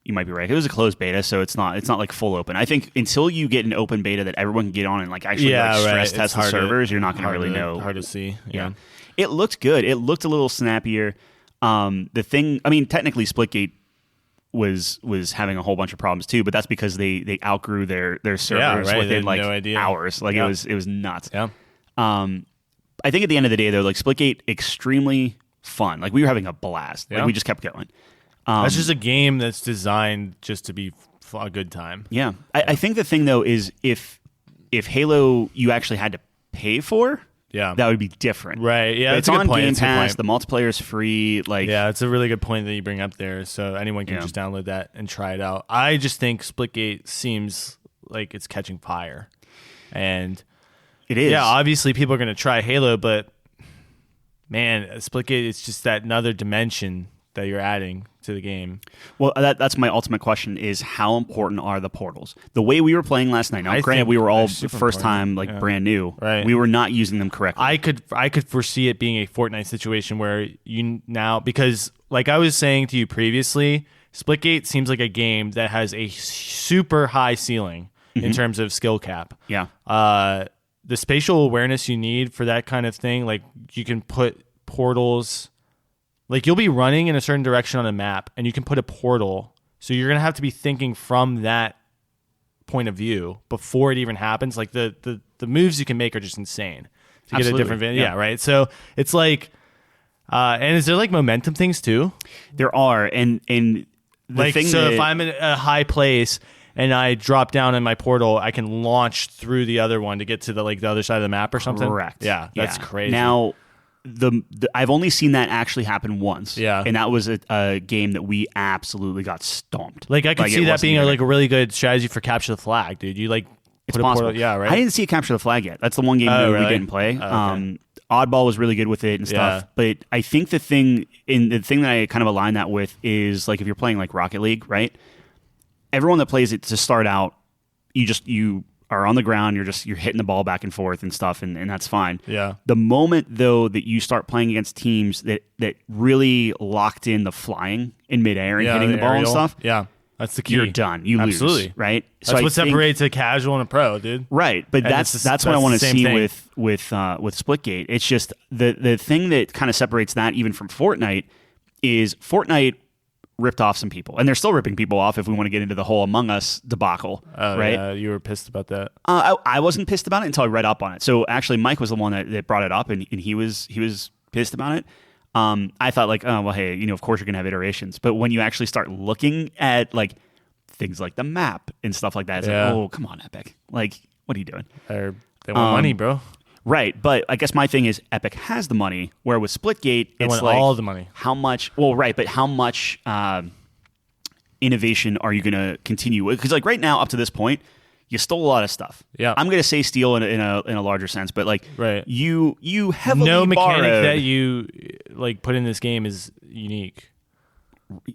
Speaker 2: right. It was a closed beta, so it's not like full open. I think until you get an open beta that everyone can get on and like actually stress test the servers, you're not going to really know.
Speaker 1: Hard to see. Yeah.
Speaker 2: It looked good. It looked a little snappier. Technically, Splitgate was having a whole bunch of problems too, but that's because they outgrew their servers within like hours. Like it was nuts.
Speaker 1: Yeah.
Speaker 2: I think at the end of the day though, like Splitgate, extremely fun. Like we were having a blast. Like we just kept going.
Speaker 1: That's just a game that's designed just to be a good time.
Speaker 2: Yeah. I think the thing though is if Halo you actually had to pay for, that would be different.
Speaker 1: Right. Yeah,
Speaker 2: it's on Game Pass. The multiplayer is free. Like,
Speaker 1: yeah, it's a really good point that you bring up there. So anyone can just download that and try it out. I just think Splitgate seems like it's catching fire, and
Speaker 2: it is.
Speaker 1: Yeah, obviously people are going to try Halo, but man, Splitgate is just that another dimension that you're adding to the game.
Speaker 2: Well, that's my ultimate question is how important are the portals? The way we were playing last night, now granted we were all first time brand new.
Speaker 1: Right.
Speaker 2: We were not using them correctly.
Speaker 1: I could foresee it being a Fortnite situation where because like I was saying to you previously, Splitgate seems like a game that has a super high ceiling in terms of skill cap.
Speaker 2: Yeah.
Speaker 1: The spatial awareness you need for that kind of thing, like you can put portals. Like you'll be running in a certain direction on a map and you can put a portal. So you're going to have to be thinking from that point of view before it even happens. Like the moves you can make are just insane to get a different yeah, right? So it's like and is there like momentum things too?
Speaker 2: There are and the
Speaker 1: like
Speaker 2: thing
Speaker 1: so if I'm in a high place and I drop down in my portal, I can launch through the other one to get to the other side of the map or something.
Speaker 2: Correct.
Speaker 1: Yeah, that's crazy.
Speaker 2: Now I've only seen that actually happen once.
Speaker 1: Yeah.
Speaker 2: And that was a game that we absolutely got stomped.
Speaker 1: Like I could see that being a really good strategy for capture the flag, dude. You like
Speaker 2: it's possible.
Speaker 1: Yeah, right.
Speaker 2: I didn't see it capture the flag yet. That's the one game that we didn't play.
Speaker 1: Oh, okay.
Speaker 2: Oddball was really good with it and stuff. But I think the thing that I kind of align that with is like if you're playing like Rocket League, right? Everyone that plays it to start out, you are on the ground, you're hitting the ball back and forth and stuff, and that's fine.
Speaker 1: Yeah.
Speaker 2: The moment though that you start playing against teams that really locked in the flying in midair and hitting the ball and stuff,
Speaker 1: that's the key.
Speaker 2: You're done. You lose, right?
Speaker 1: That's what separates a casual and a pro, dude.
Speaker 2: Right, but that's what I want to see with Splitgate. It's just the thing that kind of separates that even from Fortnite is Fortnite ripped off some people, and they're still ripping people off if we want to get into the whole Among Us debacle, right?
Speaker 1: Yeah, you were pissed about that.
Speaker 2: I wasn't pissed about it until I read up on it. So actually, Mike was the one that brought it up, and he was pissed about it. I thought like, oh well, hey, of course you're gonna have iterations, but when you actually start looking at like things like the map and stuff like that, it's like, oh come on, Epic, like what are you doing?
Speaker 1: They want money, bro.
Speaker 2: Right, but I guess my thing is Epic has the money, where with Splitgate,
Speaker 1: they
Speaker 2: it's
Speaker 1: want
Speaker 2: like
Speaker 1: all the money.
Speaker 2: How much? Well, right, but how much innovation are you going to continue with? Because like right now, up to this point, you stole a lot of stuff.
Speaker 1: Yeah,
Speaker 2: I'm going to say steal in a larger sense, but like you heavily
Speaker 1: no mechanic
Speaker 2: borrowed.
Speaker 1: that you like put in this game is unique.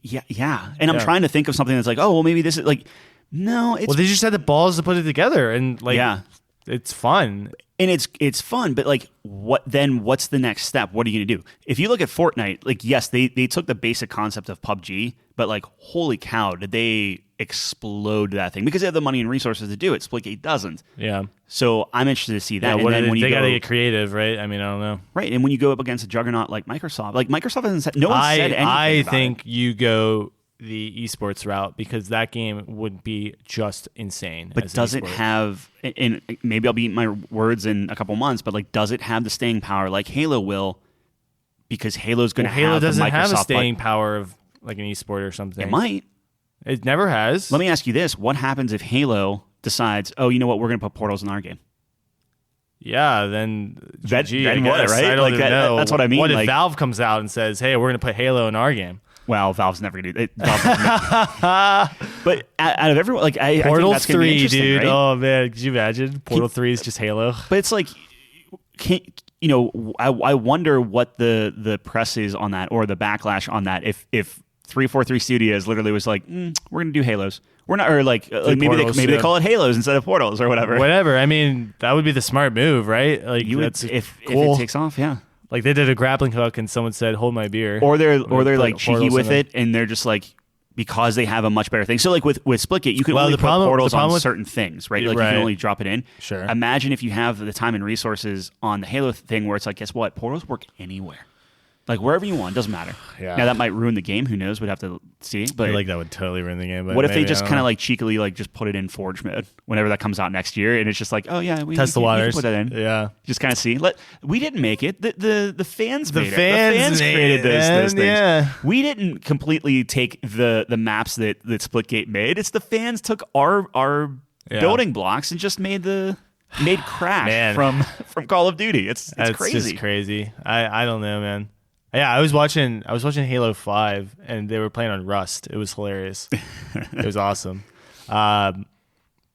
Speaker 2: Yeah, and I'm trying to think of something that's like, oh well, maybe this is like no. It's,
Speaker 1: well, they just had the balls to put it together, and like it's fun.
Speaker 2: And it's fun, but like, what's the next step? What are you gonna do? If you look at Fortnite, like, yes, they took the basic concept of PUBG, but like, holy cow, did they explode that thing? Because they have the money and resources to do it. Splitgate doesn't.
Speaker 1: Yeah.
Speaker 2: So I'm interested to see that.
Speaker 1: Yeah,
Speaker 2: and then
Speaker 1: they got to get creative, right? I mean, I don't know.
Speaker 2: Right, and when you go up against a juggernaut like Microsoft hasn't said, no one said anything.
Speaker 1: I think you go the esports route because that game would be just insane.
Speaker 2: But does it have, and maybe I'll be eating my words in a couple months, but like, does it have the staying power like Halo will? Because Halo's going to have
Speaker 1: Halo doesn't
Speaker 2: the Microsoft
Speaker 1: have a staying power of like an esport or something.
Speaker 2: It might.
Speaker 1: It never has.
Speaker 2: Let me ask you this. What happens if Halo decides, oh, you know what, we're going to put Portals in our game?
Speaker 1: Yeah, then
Speaker 2: what, right?
Speaker 1: I don't even know.
Speaker 2: That's what I mean.
Speaker 1: What if Valve comes out and says, hey, we're going to put Halo in our game?
Speaker 2: Well, Valve's never going to do it. But out of everyone, like, I
Speaker 1: Portal
Speaker 2: think that's
Speaker 1: 3, dude.
Speaker 2: right?
Speaker 1: Oh, man. Could you imagine? Portal 3 is just Halo.
Speaker 2: But it's like, I wonder what the press is on that or the backlash on that. If 343 Studios literally was like, we're going to do Halos. We're not, or like maybe
Speaker 1: Portals,
Speaker 2: they call it Halos instead of Portals or whatever.
Speaker 1: Whatever. I mean, that would be the smart move, right? Like,
Speaker 2: if
Speaker 1: cool.
Speaker 2: it takes off, yeah.
Speaker 1: Like they did a grappling hook and someone said, hold my beer.
Speaker 2: Or they're like cheeky with it and they're just like, because they have a much better thing. So like with Splitgate, you can only put portals on certain things, right? Like you can only drop it in.
Speaker 1: Sure.
Speaker 2: Imagine if you have the time and resources on the Halo thing where it's like, guess what? Portals work anywhere. Like wherever you want, doesn't matter.
Speaker 1: Yeah.
Speaker 2: Now that might ruin the game. Who knows? We'd have to see. But
Speaker 1: I feel like that would totally ruin the game. But
Speaker 2: what if they just kind of like cheekily like just put it in Forge mode whenever that comes out next year, and it's just like, oh yeah, we
Speaker 1: test the waters.
Speaker 2: Put that in.
Speaker 1: Yeah,
Speaker 2: just kind of see. We didn't make it. The fans made it. The
Speaker 1: fans
Speaker 2: created those things.
Speaker 1: Yeah.
Speaker 2: We didn't completely take the maps that Splitgate made. It's the fans took our building blocks and just made Crash from Call of Duty. It's crazy.
Speaker 1: It's just crazy. I don't know, man. Yeah, I was watching Halo 5 and they were playing on Rust. It was hilarious. It was awesome. But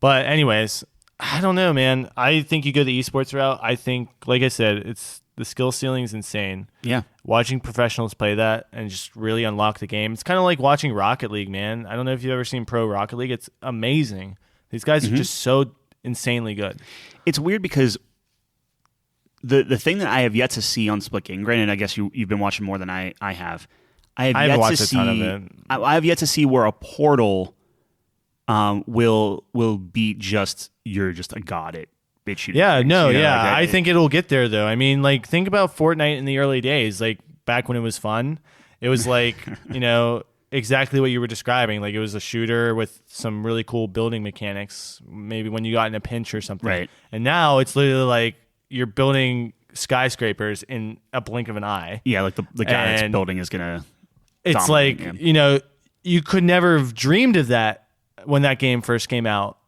Speaker 1: anyways, I don't know, man. I think you go the esports route. I think, like I said, it's the skill ceiling is insane.
Speaker 2: Yeah.
Speaker 1: Watching professionals play that and just really unlock the game. It's kind of like watching Rocket League, man. I don't know if you've ever seen Pro Rocket League. It's amazing. These guys are just so insanely good.
Speaker 2: It's weird because the thing that I have yet to see on Splitgate, and granted, I guess you've been watching more than I have. I haven't watched a ton of it. I have yet to see where a portal will be you're just a god at bitch shooting.
Speaker 1: Yeah,
Speaker 2: things,
Speaker 1: no,
Speaker 2: you know?
Speaker 1: yeah.
Speaker 2: Like
Speaker 1: I think it'll get there though. I mean, like think about Fortnite in the early days, like back when it was fun. It was like, exactly what you were describing. Like it was a shooter with some really cool building mechanics, maybe when you got in a pinch or something.
Speaker 2: Right.
Speaker 1: And now it's literally like you're building skyscrapers in a blink of an eye.
Speaker 2: Yeah, like the guy that's building is gonna.
Speaker 1: It's like you could never have dreamed of that when that game first came out.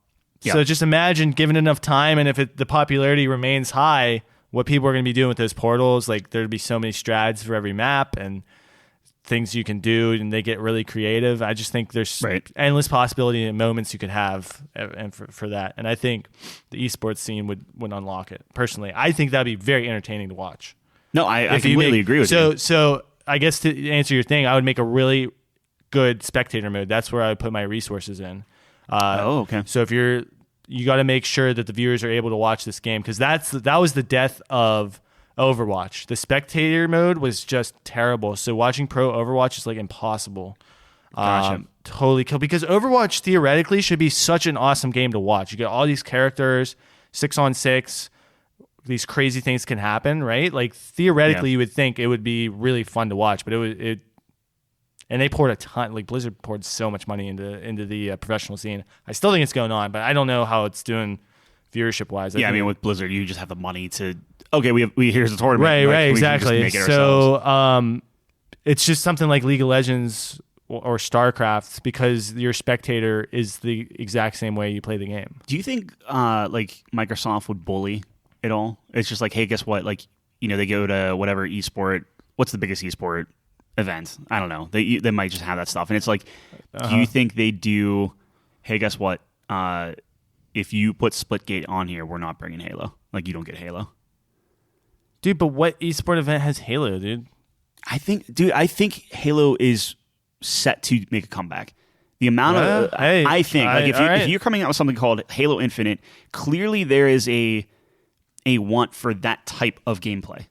Speaker 1: Yeah. So just imagine, given enough time, and if the popularity remains high, what people are going to be doing with those portals. Like there'd be so many strats for every map and things you can do, and they get really creative. I just think there's endless possibility and moments you could have, and for that. And I think the esports scene would unlock it. Personally, I think that'd be very entertaining to watch.
Speaker 2: No, I completely agree with you.
Speaker 1: So I guess to answer your thing, I would make a really good spectator mode. That's where I would put my resources in.
Speaker 2: Okay.
Speaker 1: So if you got to make sure that the viewers are able to watch this game, because that was the death of Overwatch. The spectator mode was just terrible. So watching pro Overwatch is like impossible.
Speaker 2: Gotcha.
Speaker 1: Totally kill, because Overwatch theoretically should be such an awesome game to watch. You get all these characters, 6-on-6. These crazy things can happen, right? Like theoretically, you would think it would be really fun to watch, but and they poured a ton. Like Blizzard poured so much money into the professional scene. I still think it's going on, but I don't know how it's doing viewership wise.
Speaker 2: I mean, with Blizzard, you just have the money to. Okay, here's a tournament.
Speaker 1: Right, exactly. So it's just something like League of Legends or StarCraft, because your spectator is the exact same way you play the game.
Speaker 2: Do you think like Microsoft would bully at all? It's just like, hey, guess what? Like, they go to whatever esport. What's the biggest esport event? I don't know. They might just have that stuff, and it's like, do you think they do? Hey, guess what? If you put Splitgate on here, we're not bringing Halo. Like, you don't get Halo.
Speaker 1: Dude, but what esport event has Halo, dude?
Speaker 2: I think Halo is set to make a comeback. The amount of I think if you're coming out with something called Halo Infinite, clearly there is a a want for that type of gameplay.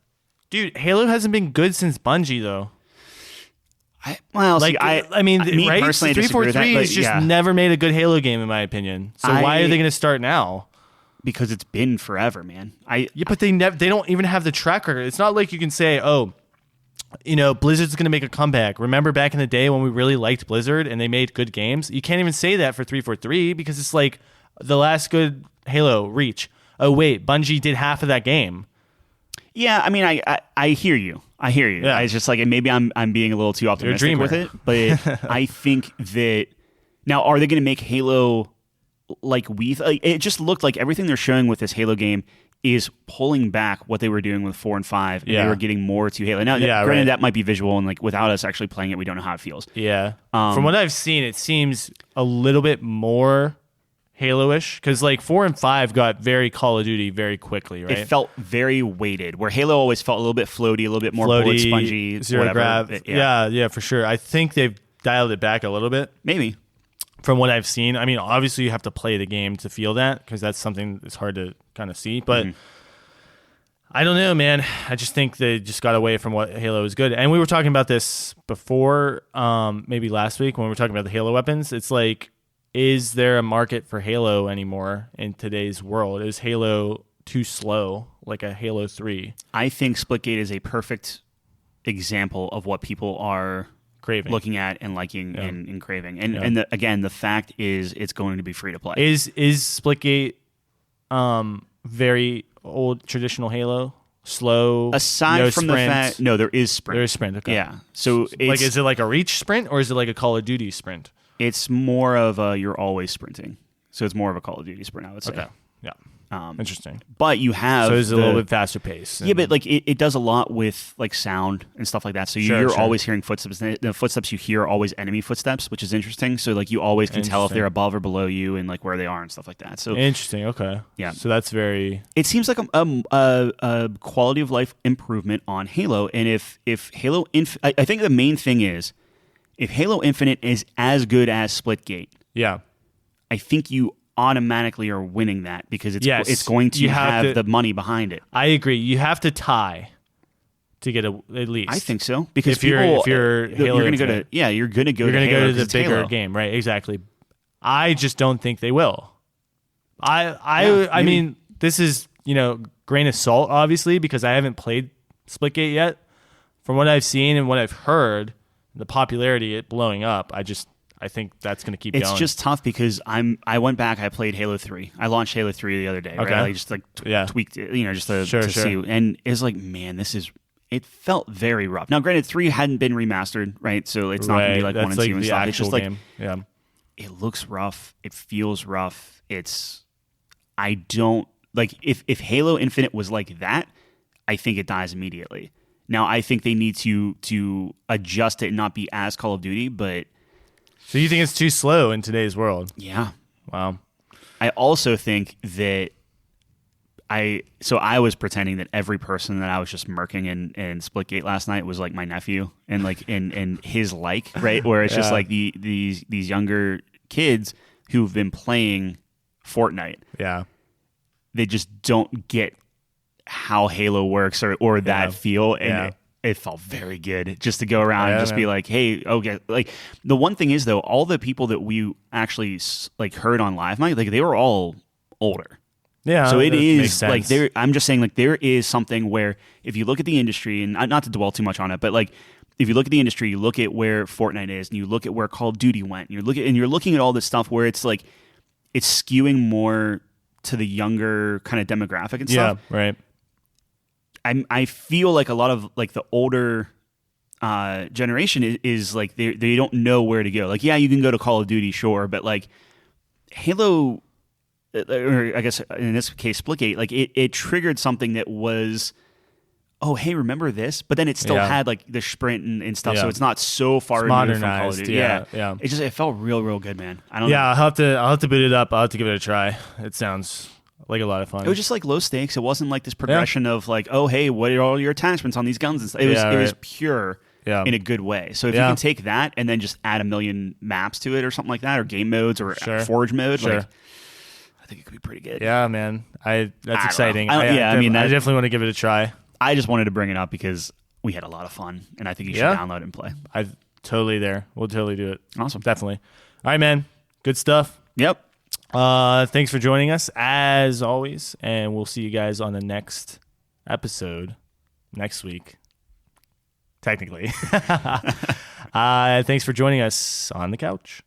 Speaker 1: Dude, Halo hasn't been good since Bungie, though.
Speaker 2: I mean,
Speaker 1: me
Speaker 2: right?
Speaker 1: personally, 343 has just never made a good Halo game, in my opinion. So why are they going to start now?
Speaker 2: Because it's been forever, man.
Speaker 1: But they don't even have the track record. It's not like you can say, oh, Blizzard's going to make a comeback. Remember back in the day when we really liked Blizzard and they made good games? You can't even say that for 343 because it's like the last good Halo, Reach. Oh, wait, Bungie did half of that game.
Speaker 2: Yeah, I mean, I hear you. Yeah. It's just like maybe I'm being a little too optimistic with it, but I think that now are they going to make Halo like it just looked like everything they're showing with this Halo game is pulling back what they were doing with 4 and 5, and they were getting more to Halo. Now, granted, that might be visual, and like without us actually playing it, we don't know how it feels.
Speaker 1: Yeah, from what I've seen, it seems a little bit more Halo-ish, because like 4 and 5 got very Call of Duty very quickly, right?
Speaker 2: It felt very weighted, where Halo always felt a little bit floaty, a little bit more bullet spongy,
Speaker 1: zero grab. Yeah, for sure. I think they've dialed it back a little bit.
Speaker 2: Maybe.
Speaker 1: From what I've seen. I mean, obviously you have to play the game to feel that, because that's something that's hard to kind of see. But I don't know, man. I just think they just got away from what Halo is good. And we were talking about this before, maybe last week when we were talking about the Halo weapons. It's like, is there a market for Halo anymore in today's world? Is Halo too slow, like a Halo 3?
Speaker 2: I think Splitgate is a perfect example of what people are
Speaker 1: craving,
Speaker 2: looking at and liking and craving. And again, the fact is it's going to be free to play.
Speaker 1: Is Splitgate very old traditional Halo? Slow?
Speaker 2: Aside from
Speaker 1: sprint.
Speaker 2: The fact... No, there is sprint.
Speaker 1: There is sprint, okay.
Speaker 2: Yeah. So
Speaker 1: like, is it like a Reach sprint or is it like a Call of Duty sprint?
Speaker 2: It's more of a you're always sprinting. So it's more of a Call of Duty sprint, I would say.
Speaker 1: Okay. Yeah. Interesting.
Speaker 2: But you have...
Speaker 1: So it's a little bit faster pace.
Speaker 2: Yeah, but like it does a lot with like sound and stuff like that. So you're always hearing footsteps. The footsteps you hear are always enemy footsteps, which is interesting. So like you always can tell if they're above or below you and like where they are and stuff like that. So
Speaker 1: interesting. Okay.
Speaker 2: Yeah.
Speaker 1: So that's very...
Speaker 2: It seems like a quality of life improvement on Halo. And if Halo... I think the main thing is, if Halo Infinite is as good as Splitgate, I think you automatically are winning that because it's going to have the money behind it.
Speaker 1: I agree. You have to tie to get at least.
Speaker 2: I think so because
Speaker 1: if you're Halo,
Speaker 2: you're going to go to you're going to go to
Speaker 1: the bigger
Speaker 2: Halo.
Speaker 1: Game, right? Exactly. I just don't think they will. I mean, this is grain of salt, obviously, because I haven't played Splitgate yet. From what I've seen and what I've heard, the popularity it blowing up, I think that's going to keep going.
Speaker 2: It's just tough because I went back. I played Halo 3. I launched Halo 3 the other day.
Speaker 1: Okay.
Speaker 2: Right? I just tweaked it, just to see. And it's like, man, it felt very rough. Now, granted, 3 hadn't been remastered, right? So it's not going to be like 1 and 2 and stuff. It's just
Speaker 1: game.
Speaker 2: It looks rough. It feels rough. I don't like if Halo Infinite was like that, I think it dies immediately. Now, I think they need to adjust it and not be as Call of Duty, but.
Speaker 1: So you think it's too slow in today's world?
Speaker 2: Yeah.
Speaker 1: Wow.
Speaker 2: I also think that I was pretending that every person that I was just murking in Splitgate last night was like my nephew and like in his right, where it's just like these younger kids who've been playing Fortnite.
Speaker 1: Yeah.
Speaker 2: They just don't get how Halo works or that feel and it felt very good just to go around and just be like, hey, okay. Like the one thing is though, all the people that we actually like heard on live mic, like they were all older.
Speaker 1: Yeah.
Speaker 2: So it is like I'm just saying like there is something where if you look at the industry and not to dwell too much on it, but like if you look at the industry, you look at where Fortnite is and you look at where Call of Duty went and you're looking at all this stuff where it's like it's skewing more to the younger kind of demographic and stuff.
Speaker 1: Yeah, right.
Speaker 2: I feel like a lot of like the older generation is like they don't know where to go. Like, yeah, you can go to Call of Duty, sure, but like Halo, or I guess in this case Splitgate, like it triggered something that was, oh, hey, remember this? But then it still had like the sprint and stuff, so it's not so far removed from Call of Duty.
Speaker 1: Yeah.
Speaker 2: It felt real good, man. I don't know.
Speaker 1: I'll have to boot it up. I'll have to give it a try. It sounds like a lot of fun.
Speaker 2: It was just like low stakes. It wasn't like this progression of like, oh, hey, what are all your attachments on these guns and stuff? It was pure in a good way. So if you can take that and then just add a million maps to it or something like that, or game modes or forge mode, like I think it could be pretty good.
Speaker 1: Yeah, man. That's exciting.
Speaker 2: I
Speaker 1: definitely want to give it a try.
Speaker 2: I just wanted to bring it up because we had a lot of fun, and I think you should download it and play.
Speaker 1: I'm totally there. We'll totally do it.
Speaker 2: Awesome.
Speaker 1: Definitely. All right, man. Good stuff.
Speaker 2: Yep.
Speaker 1: Thanks for joining us, as always, and we'll see you guys on the next episode next week. Technically. Thanks for joining us on the couch.